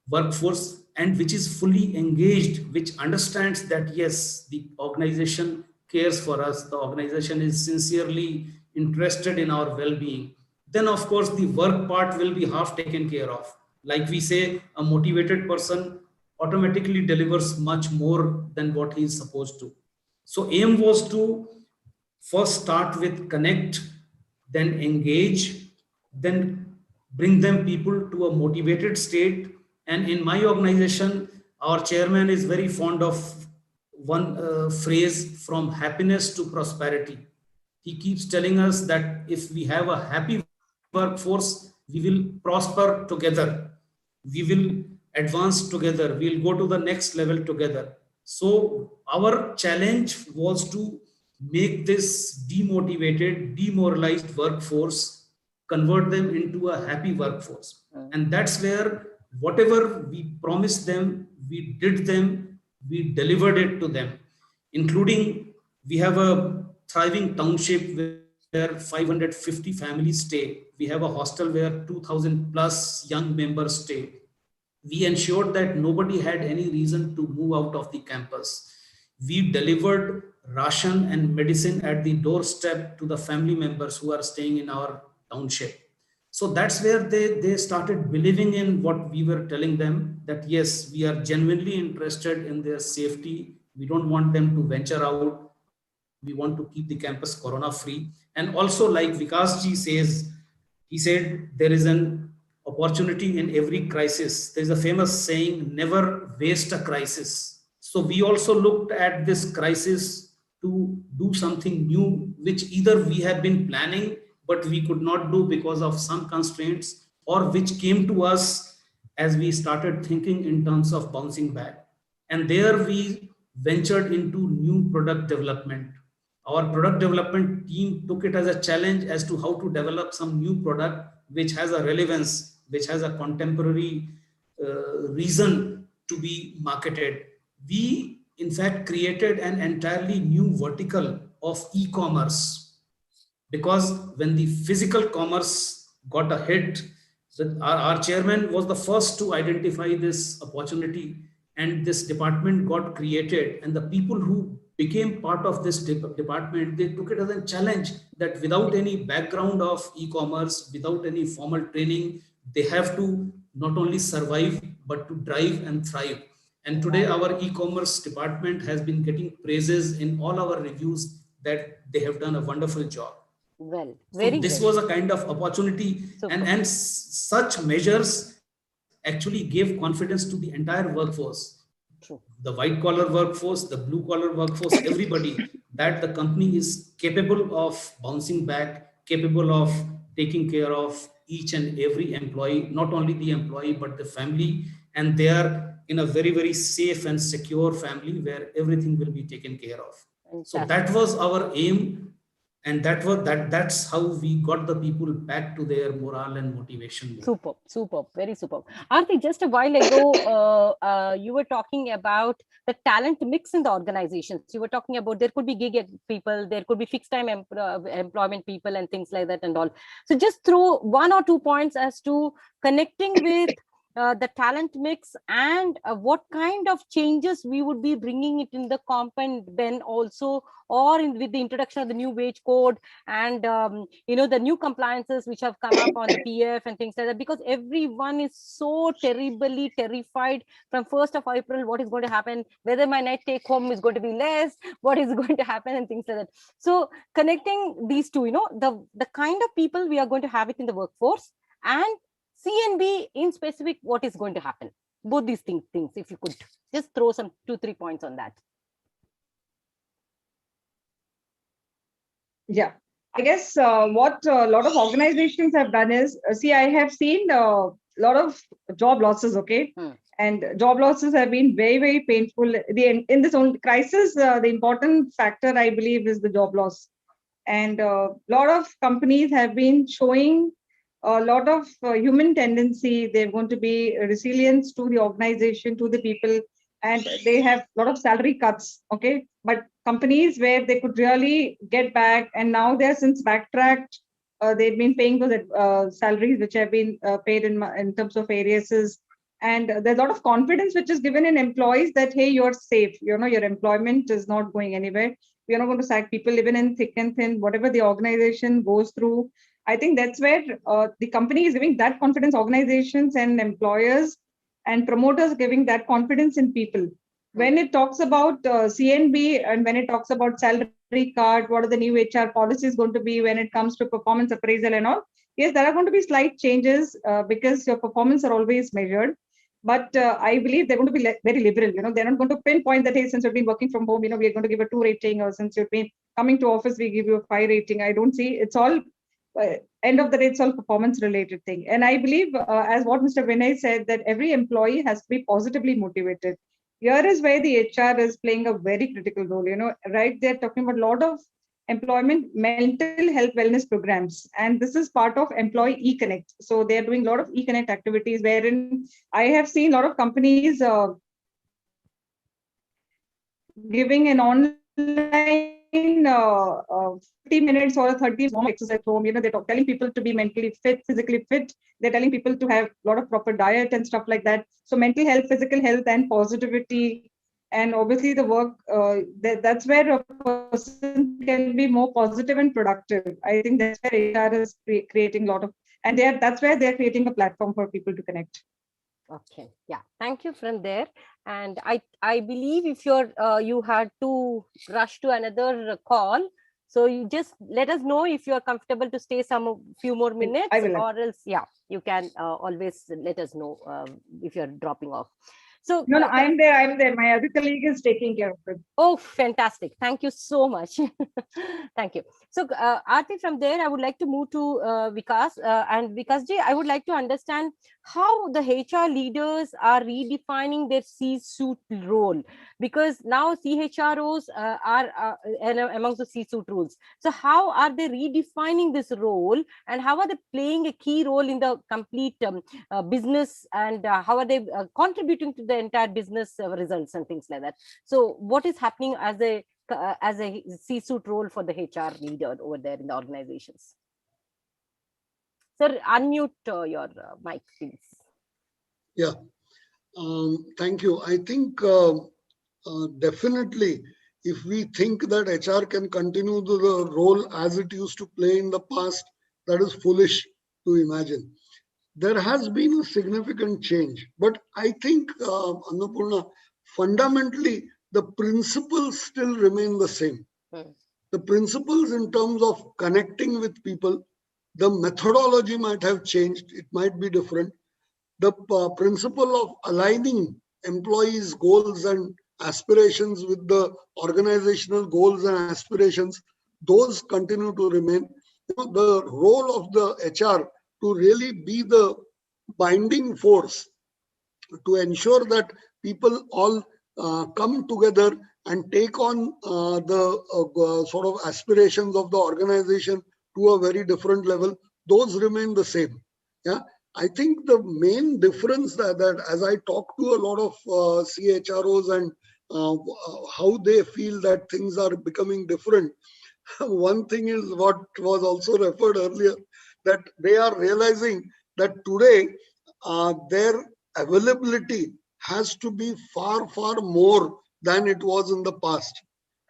workforce and which is fully engaged, which understands that yes, the organization cares for us, the organization is sincerely interested in our well-being, then of course the work part will be half taken care of. Like we say, a motivated person automatically delivers much more than what he is supposed to. So aim was to first start with connect, then engage, then bring them people to a motivated state. And in my organization, our chairman is very fond of one phrase, from happiness to prosperity. He keeps telling us that if we have a happy workforce, we will prosper together, we will advance together, we'll go to the next level together. So our challenge was to make this demotivated, demoralized workforce, convert them into a happy workforce. And that's where whatever we promised them, we did them, we delivered it to them, including we have a thriving township where 550 families stay. We have a hostel where 2000 plus young members stay. We ensured that nobody had any reason to move out of the campus. We delivered ration and medicine at the doorstep to the family members who are staying in our township. So that's where they started believing in what we were telling them, that yes, we are genuinely interested in their safety. We don't want them to venture out. We want to keep the campus corona free. And also, like Vikas ji says, he said there is an opportunity in every crisis. There is a famous saying, never waste a crisis. So we also looked at this crisis to do something new, which either we had been planning, but we could not do because of some constraints, or which came to us as we started thinking in terms of bouncing back. And there we ventured into new product development. Our product development team took it as a challenge as to how to develop some new product which has a relevance, which has a contemporary reason to be marketed. We, in fact, created an entirely new vertical of e-commerce, because when the physical commerce got a hit, our chairman was the first to identify this opportunity, and this department got created. And the people who became part of this department, they took it as a challenge that without any background of e-commerce, without any formal training, they have to not only survive, but to drive and thrive. And today our e-commerce department has been getting praises in all our reviews that they have done a wonderful job. Well, so this was a kind of opportunity, and such measures actually gave confidence to the entire workforce. True. The white collar workforce, the blue collar workforce, everybody, that the company is capable of bouncing back, capable of taking care of each and every employee, not only the employee, but the family. And they are in a very, very safe and secure family where everything will be taken care of. So that was our aim. And that's how we got the people back to their morale and motivation. Superb, very superb. Aarti, just a while ago, you were talking about the talent mix in the organizations. You were talking about there could be gig people, there could be fixed time employment people and things like that and all. So just throw 1 or 2 points as to connecting with the talent mix and what kind of changes we would be bringing it in the comp and ben also, or with the introduction of the new wage code and the new compliances which have come up on the PF and things like that, because everyone is so terribly terrified from 1st of April what is going to happen, whether my net take home is going to be less, what is going to happen and things like that. So connecting these two, the kind of people we are going to have it in the workforce, and C&B in specific, what is going to happen? Both these things, if you could just throw some 2-3 points on that. Yeah, I guess what a lot of organizations have done is, I have seen a lot of job losses, okay? And job losses have been very, very painful. In this own crisis, the important factor, I believe, is the job loss. And a lot of companies have been showing a lot of human tendency. They're going to be resilience to the organization, to the people, and they have a lot of salary cuts, okay? But companies where they could really get back, and now they're since backtracked, they've been paying for the salaries which have been paid in terms of ariases, And there's a lot of confidence which is given in employees that, hey, you're safe. Your employment is not going anywhere. We're not going to sack people even in thick and thin, whatever the organization goes through. I think that's where the company is giving that confidence, organizations and employers and promoters giving that confidence in people. When it talks about CNB and when it talks about salary card, what are the new HR policies going to be when it comes to performance appraisal and all? Yes, there are going to be slight changes because your performance are always measured. But I believe they're going to be very liberal. They're not going to pinpoint that, hey, since you've been working from home, we're going to give a 2 rating, or since you've been coming to office, we give you a 5 rating. I don't see. It's all end of the day, it's all performance related thing. And I believe, as what Mr. Vinay said, that every employee has to be positively motivated. Here is where the HR is playing a very critical role. Right? They're talking about a lot of employment mental health wellness programs, and this is part of employee eConnect. So they're doing a lot of eConnect activities, wherein I have seen a lot of companies giving an online 50 minutes or 30 minutes exercise at home. They're telling people to be mentally fit, physically fit. They're telling people to have a lot of proper diet and stuff like that. So mental health, physical health, and positivity, and obviously the work. That's where a person can be more positive and productive. I think that's where HR is creating a lot of, and that's where they're creating a platform for people to connect. Okay, yeah, thank you from there. And I believe if you had to rush to another call, so you just let us know if you are comfortable to stay few more minutes, or else, yeah, you can always let us know if you're dropping off. So no, I'm there. My other colleague is taking care of it. Oh, fantastic. Thank you so much. Thank you. So, Aarti, from there, I would like to move to Vikas. And Vikasji, I would like to understand how the HR leaders are redefining their C-suite role, because now CHROs are amongst the C-suite roles. So how are they redefining this role, and how are they playing a key role in the complete business, and how are they contributing to the entire business results and things like that? So what is happening as a C-suite role for the HR leader over there in the organizations? Sir, unmute your mic, please. Yeah, thank you. I think definitely, if we think that HR can continue the role as it used to play in the past, that is foolish to imagine. There has been a significant change, but I think, Annapurna, fundamentally, the principles still remain the same. The principles in terms of connecting with people, the methodology might have changed, it might be different. The principle of aligning employees' goals and aspirations with the organizational goals and aspirations, those continue to remain. The role of the HR to really be the binding force to ensure that people all come together and take on the sort of aspirations of the organization to a very different level, those remain the same. Yeah, I think the main difference that as I talk to a lot of CHROs and how they feel that things are becoming different, one thing is what was also referred earlier, that they are realizing that today their availability has to be far, far more than it was in the past.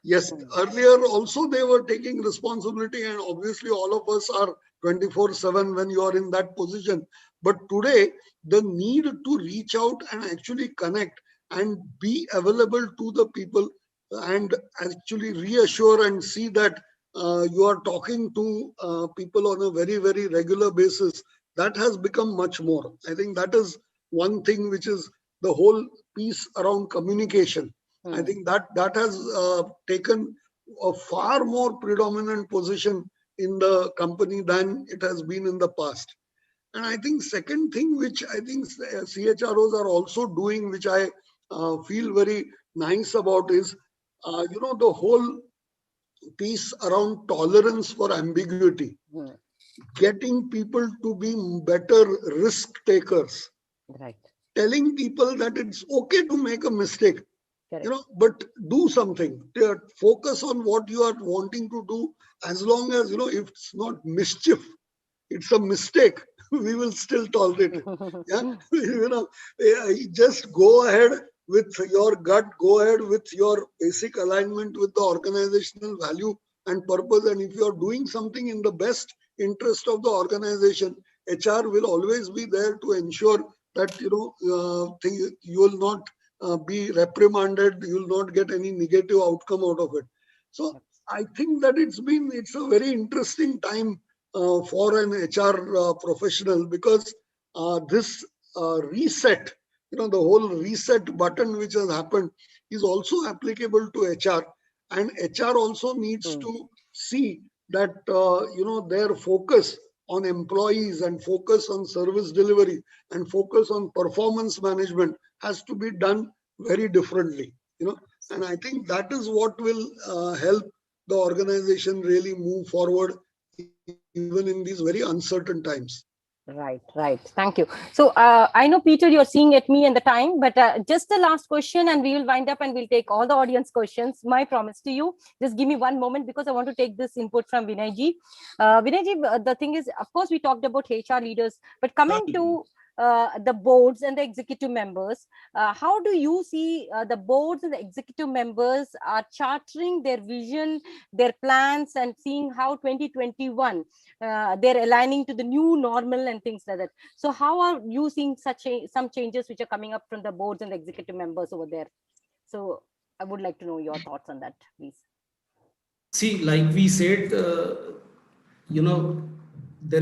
Yes, earlier also they were taking responsibility, and obviously all of us are 24/7 when you are in that position. But today, the need to reach out and actually connect and be available to the people and actually reassure and see that you are talking to people on a very, very regular basis, that has become much more. I think that is one thing which is the whole piece around communication. I think that has taken a far more predominant position in the company than it has been in the past. And I think second thing which I think CHROs are also doing, which I feel very nice about, is the whole piece around tolerance for ambiguity, getting people to be better risk takers, right, telling people that it's okay to make a mistake. correct, But do something. Focus on what you are wanting to do, as long as, if it's not mischief, it's a mistake. we will still tolerate it. Yeah, just go ahead with your gut, go ahead with your basic alignment with the organizational value and purpose. And if you're doing something in the best interest of the organization, HR will always be there to ensure that you will not be reprimanded, you will not get any negative outcome out of it. So I think that it's a very interesting time for an HR professional, because this reset, the whole reset button which has happened is also applicable to HR, and HR also needs to see that their focus on employees and focus on service delivery and focus on performance management has to be done very differently. And I think that is what will help the organization really move forward even in these very uncertain times. Right. Thank you. So I know, Peter, you're seeing at me and the time, but just the last question and we will wind up and we'll take all the audience questions. My promise to you, just give me one moment because I want to take this input from Vinayji. Vinayji, the thing is, of course, we talked about HR leaders, but coming to the boards and the executive members, how do you see the boards and the executive members are chartering their vision, their plans, and seeing how 2021 they're aligning to the new normal and things like that? So how are you seeing some changes which are coming up from the boards and the executive members over there? So I would like to know your thoughts on that, please. See, like we said, there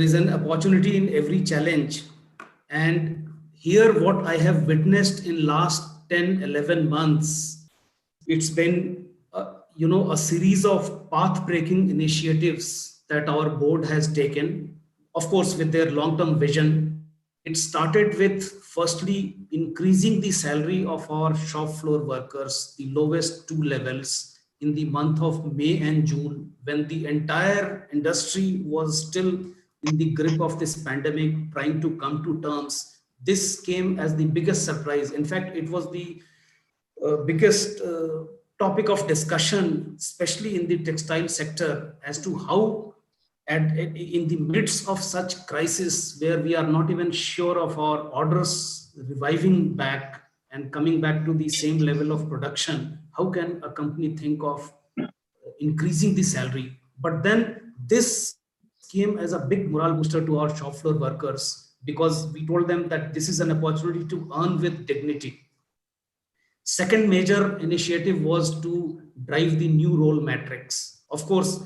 is an opportunity in every challenge. And here what I have witnessed in last 10, 11 months, it's been, a series of path-breaking initiatives that our board has taken, of course, with their long-term vision. It started with, firstly, increasing the salary of our shop floor workers, the lowest 2 levels, in the month of May and June, when the entire industry was still in the grip of this pandemic, trying to come to terms. This came as the biggest surprise. In fact, it was the biggest topic of discussion, especially in the textile sector, as to how in the midst of such crisis where we are not even sure of our orders reviving back and coming back to the same level of production, how can a company think of increasing the salary? But then this came as a big morale booster to our shop floor workers, because we told them that this is an opportunity to earn with dignity. Second major initiative was to drive the new role matrix. Of course,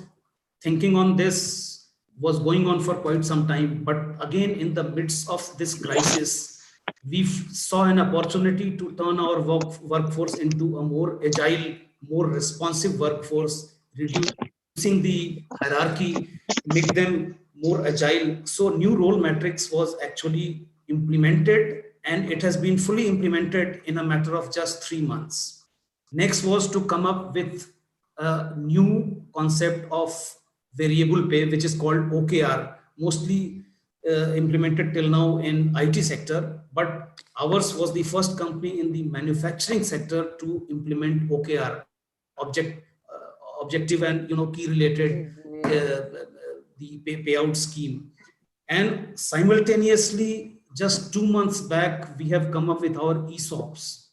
thinking on this was going on for quite some time, but again, in the midst of this crisis, we saw an opportunity to turn our workforce into a more agile, more responsive workforce, reducing the hierarchy, make them more agile. So new role matrix was actually implemented, and it has been fully implemented in a matter of just 3 months. Next was to come up with a new concept of variable pay, which is called OKR, mostly implemented till now in IT sector, but ours was the first company in the manufacturing sector to implement OKR, objective and key related the payout scheme. And simultaneously, just 2 months back, we have come up with our ESOPs.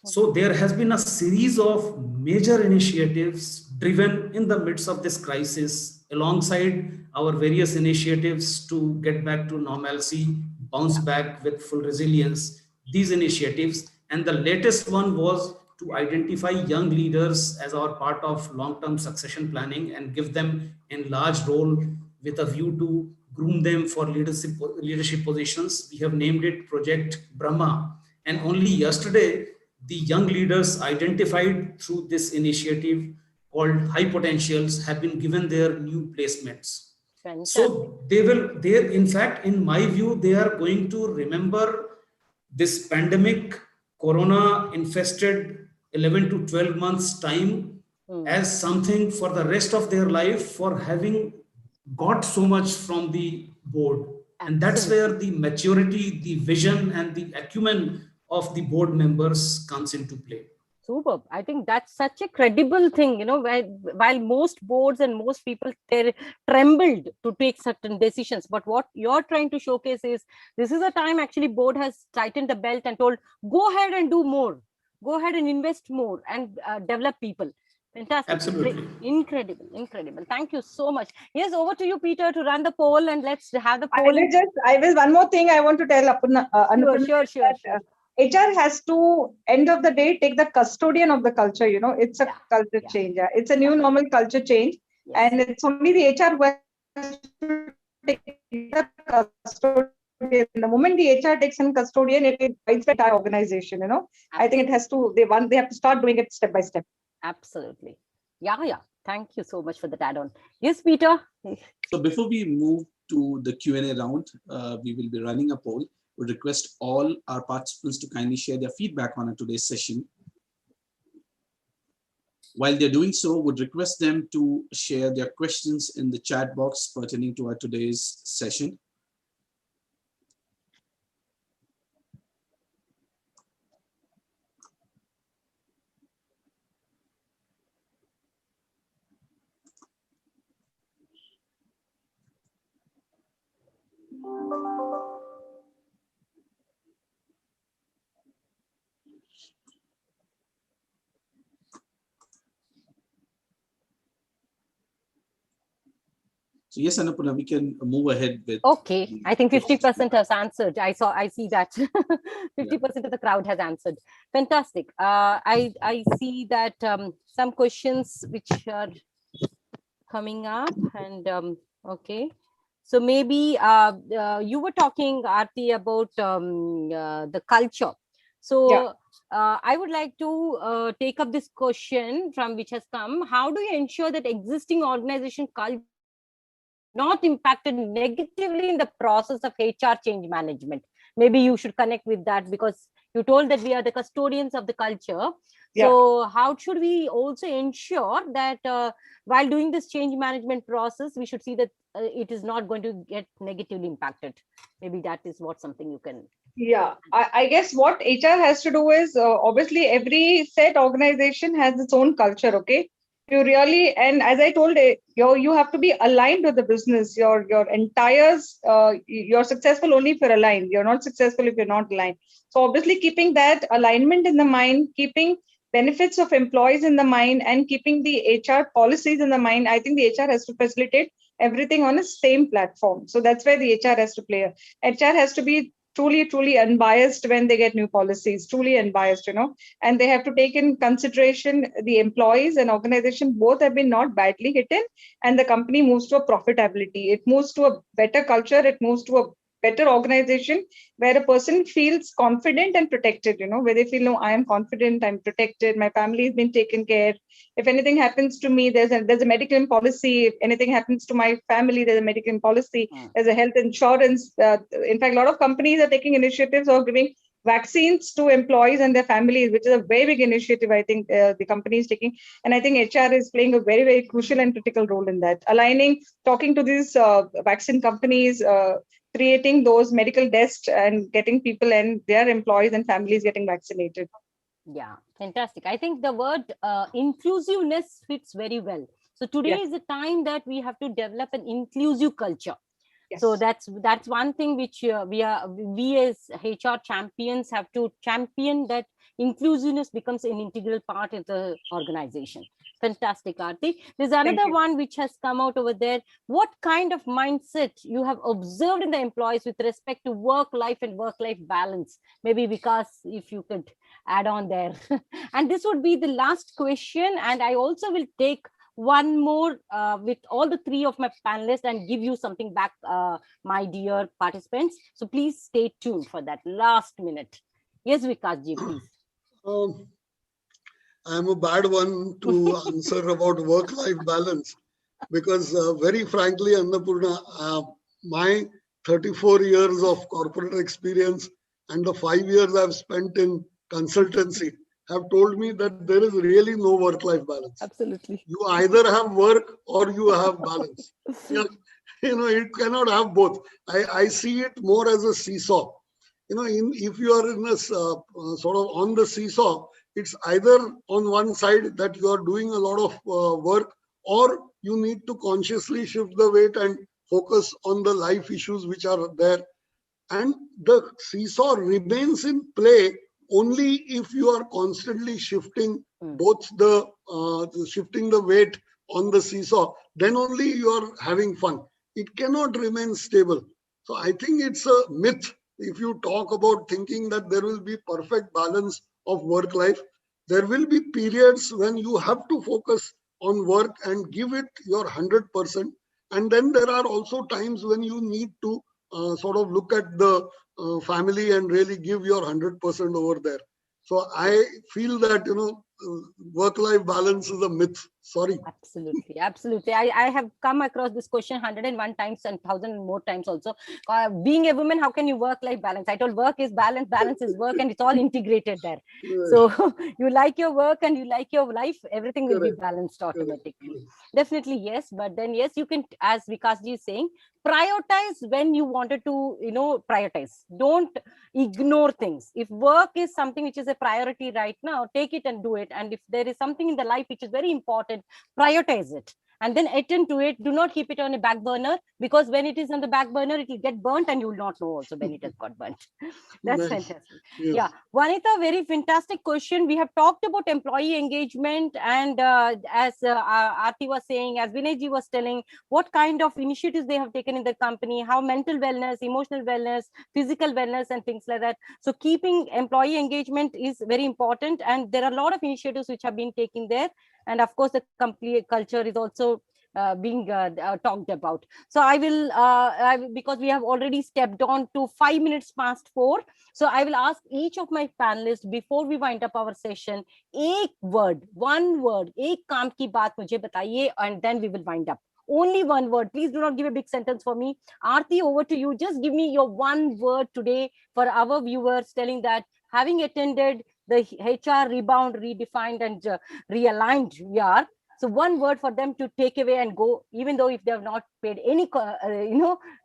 So there has been a series of major initiatives driven in the midst of this crisis, alongside our various initiatives to get back to normalcy, bounce back with full resilience, these initiatives. And the latest one was to identify young leaders as our part of long-term succession planning and give them a large role with a view to groom them for leadership positions. We have named it Project Brahma. And only yesterday, the young leaders identified through this initiative called High Potentials have been given their new placements. Fantastic. So in fact, in my view, they are going to remember this pandemic, Corona infested 11 to 12 months time as something for the rest of their life, for having got so much from the board. And that's where the maturity, the vision, and the acumen of the board members comes into play. Superb. I think that's such a credible thing, you know, while most boards and most people trembled to take certain decisions. But what you're trying to showcase is this is a time actually board has tightened the belt and told, go ahead and do more. Go ahead and invest more and develop people. Fantastic. Absolutely. Incredible. Incredible. Thank you so much. Yes, over to you, Peter, to run the poll, and let's have the poll. I will one more thing I want to tell Annapurna. Sure. HR has to, end of the day, take the custodian of the culture. You know, it's a culture change. It's a new normal culture change. Yes. And it's only the HR who has to take the custodian. The moment the HR takes in custodian, it guides the entire organization. You know, I think it has to, they have to start doing it step by step. Absolutely. Yeah. Thank you so much for that add-on. Yes, Peter. So before we move to the Q&A round, we will be running a poll. We request all our participants to kindly share their feedback on today's session. While they're doing so, would request them to share their questions in the chat box pertaining to our today's session. So yes, Annapurna, we can move ahead with. Okay, I think 50% has answered. I see that 50% of the crowd has answered. Fantastic. I see that some questions which are coming up, and okay. So maybe you were talking, Aarti, about the culture. So I would like to take up this question from which has come. How do you ensure that existing organization culture not impacted negatively in the process of HR change management? Maybe you should connect with that, because you told that we are the custodians of the culture. So how should we also ensure that while doing this change management process, we should see that it is not going to get negatively impacted? Maybe that is what something you can. Yeah, I guess what HR has to do is, obviously every set organization has its own culture. Okay. You really, and as I told you have to be aligned with the business. Your entire, you're successful only if you're aligned. You're not successful if you're not aligned. So obviously keeping that alignment in the mind, keeping benefits of employees in the mind, and keeping the HR policies in the mind, I think the HR has to facilitate everything on a same platform. So that's where the HR has to play. HR has to be truly unbiased when they get new policies, truly unbiased, you know, and they have to take in consideration the employees and organization both have been not badly hit, and the company moves to a profitability. It moves to a better culture. It moves to a better organization where a person feels confident and protected, you know, where they feel, no, I am confident, I'm protected, my family has been taken care. If anything happens to me, there's a medical policy. If anything happens to my family, there's a medical policy. There's a health insurance. In fact, a lot of companies are taking initiatives of giving vaccines to employees and their families, which is a very big initiative, I think, the company is taking. And I think HR is playing a very crucial and critical role in that. Aligning, talking to these vaccine companies, creating those medical desks and getting people and their employees and families getting vaccinated. Yeah, fantastic. I think the word inclusiveness fits very well. So today is the time that we have to develop an inclusive culture. So that's one thing which we as HR champions have to champion, that inclusiveness becomes an integral part of the organization. Fantastic, Aarti. There's another one which has come out over there. What kind of mindset you have observed in the employees with respect to work-life and work-life balance? Maybe Vikas, if you could add on there. And this would be the last question. And I also will take one more with all the three of my panelists and give you something back, my dear participants. So please stay tuned for that last minute. Yes, Vikasji, please. I'm a bad one to answer about work-life balance, because very frankly, Annapurna, my 34 years of corporate experience and the 5 years I've spent in consultancy have told me that there is really no work-life balance. Absolutely. You either have work or you have balance. You know, you cannot have both. I see it more as a seesaw. You know, if you are in a sort of on the seesaw, It's either on one side that you are doing a lot of work, or you need to consciously shift the weight and focus on the life issues which are there. And the seesaw remains in play only if you are constantly shifting both shifting the weight on the seesaw. Then only you are having fun. It cannot remain stable. So I think it's a myth if you talk about thinking that there will be perfect balance of work life. There will be periods when you have to focus on work and give it your 100%. And then there are also times when you need to sort of look at the family and really give your 100% over there. So I feel that, work-life balance is a myth. Sorry. Absolutely, absolutely. I have come across this question 101 times and 1,000 more times also. Being a woman, how can you work-life balance? I told work is balance, balance is work, and it's all integrated there. So you like your work and you like your life, everything will be balanced automatically. Definitely, yes. But then, yes, you can, as Vikasji is saying, prioritize when you wanted to, prioritize. Don't ignore things. If work is something which is a priority right now, take it and do it. And if there is something in the life which is very important, prioritize it and then attend to it. Do not keep it on a back burner, because when it is on the back burner, it will get burnt and you will not know also when it has got burnt. That's fantastic. Yes. Yeah, Vanita, very fantastic question. We have talked about employee engagement, and as Aarti was saying, as Vinayji was telling, what kind of initiatives they have taken in the company, how mental wellness, emotional wellness, physical wellness, and things like that. So keeping employee engagement is very important, and there are a lot of initiatives which have been taken there. And of course, the complete culture is also being talked about. So I will, because we have already stepped on to 5 minutes past 4. So I will ask each of my panelists before we wind up our session, one word, ek kaam ki baat mujhe bataiye, and then we will wind up. Only one word. Please do not give a big sentence for me. Aarti, over to you. Just give me your one word today for our viewers, telling that having attended the HR Rebound, Redefined, and Realigned, we are. So one word for them to take away and go, even though if they have not paid any,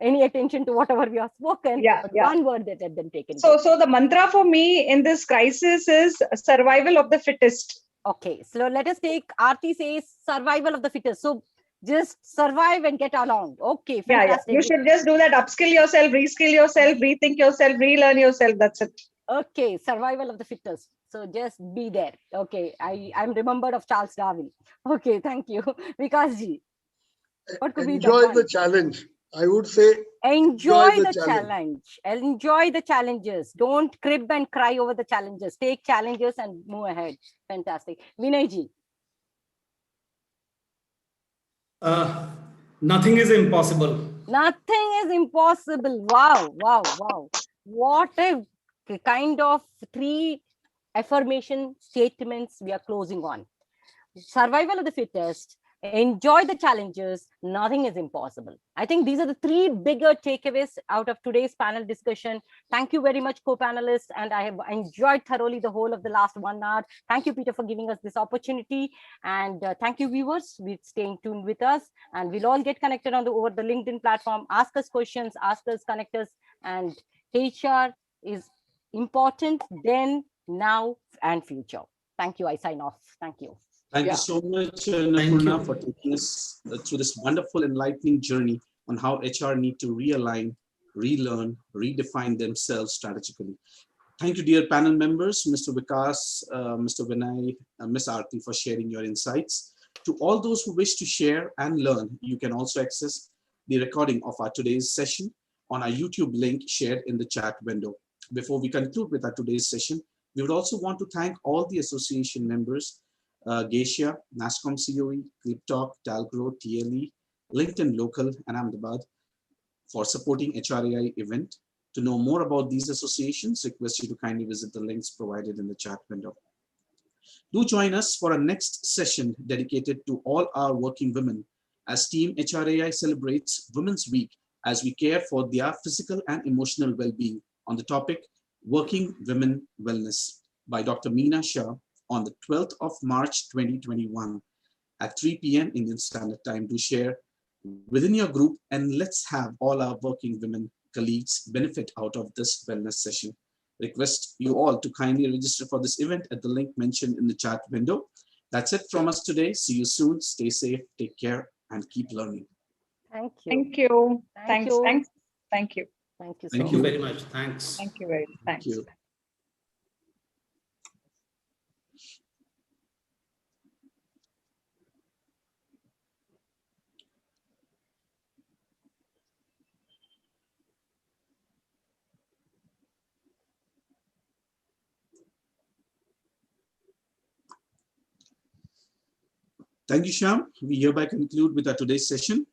any attention to whatever we have spoken. One word that let them take it. So the mantra for me in this crisis is survival of the fittest. Okay, so let us take, Aarti says survival of the fittest. So just survive and get along. Okay, fantastic. You should just do that. Upskill yourself, reskill yourself, rethink yourself, relearn yourself. That's it. Okay, survival of the fittest. So just be there. Okay, I'm remembered of Charles Darwin. Okay, thank you. Vikasji, what could enjoy be the challenge. I would say enjoy the challenge. Enjoy the challenges. Don't crib and cry over the challenges. Take challenges and move ahead. Fantastic. Vinayji. Nothing is impossible. Nothing is impossible. Wow, wow, wow. What a kind of 3 affirmation statements we are closing on. Survival of the fittest, enjoy the challenges, nothing is impossible. I think these are the 3 bigger takeaways out of today's panel discussion. Thank you very much, co-panelists, and I have enjoyed thoroughly the whole of the last 1 hour. Thank you, Peter, for giving us this opportunity, and thank you, viewers. We're staying tuned with us, and we'll all get connected on over the LinkedIn platform. Ask us questions, ask us, connect us, and HR is important then, now, and future. Thank you. I sign off. Thank you. Thank you so much, Annapurna, for taking us through this wonderful, enlightening journey on how HR need to realign, relearn, redefine themselves strategically. Thank you, dear panel members, Mr. Vikas, Mr. Vinay, Ms. Aarti, for sharing your insights. To all those who wish to share and learn, you can also access the recording of our today's session on our YouTube link shared in the chat window. Before we conclude with our today's session, we would also want to thank all the association members, Geisha, NASCOM COE, ClipTalk, Talgrow, TLE, LinkedIn Local, and Ahmedabad for supporting HRAI event. To know more about these associations, request you to kindly visit the links provided in the chat window. Do join us for our next session dedicated to all our working women as Team HRAI celebrates Women's Week as we care for their physical and emotional well-being on the topic Working Women Wellness by Dr. Meena Shah on the 12th of March 2021 at 3 p.m. Indian Standard Time. To share within your group, and let's have all our working women colleagues benefit out of this wellness session. Request you all to kindly register for this event at the link mentioned in the chat window. That's it from us today. See you soon. Stay safe, take care, and keep learning. Thank you. Thank you. Thank you. Thank you. Thank you so Thank you much. very much. Thanks. Thank you very much. Thank Thanks. you. Thank you, Shyam. We hereby conclude with our today's session.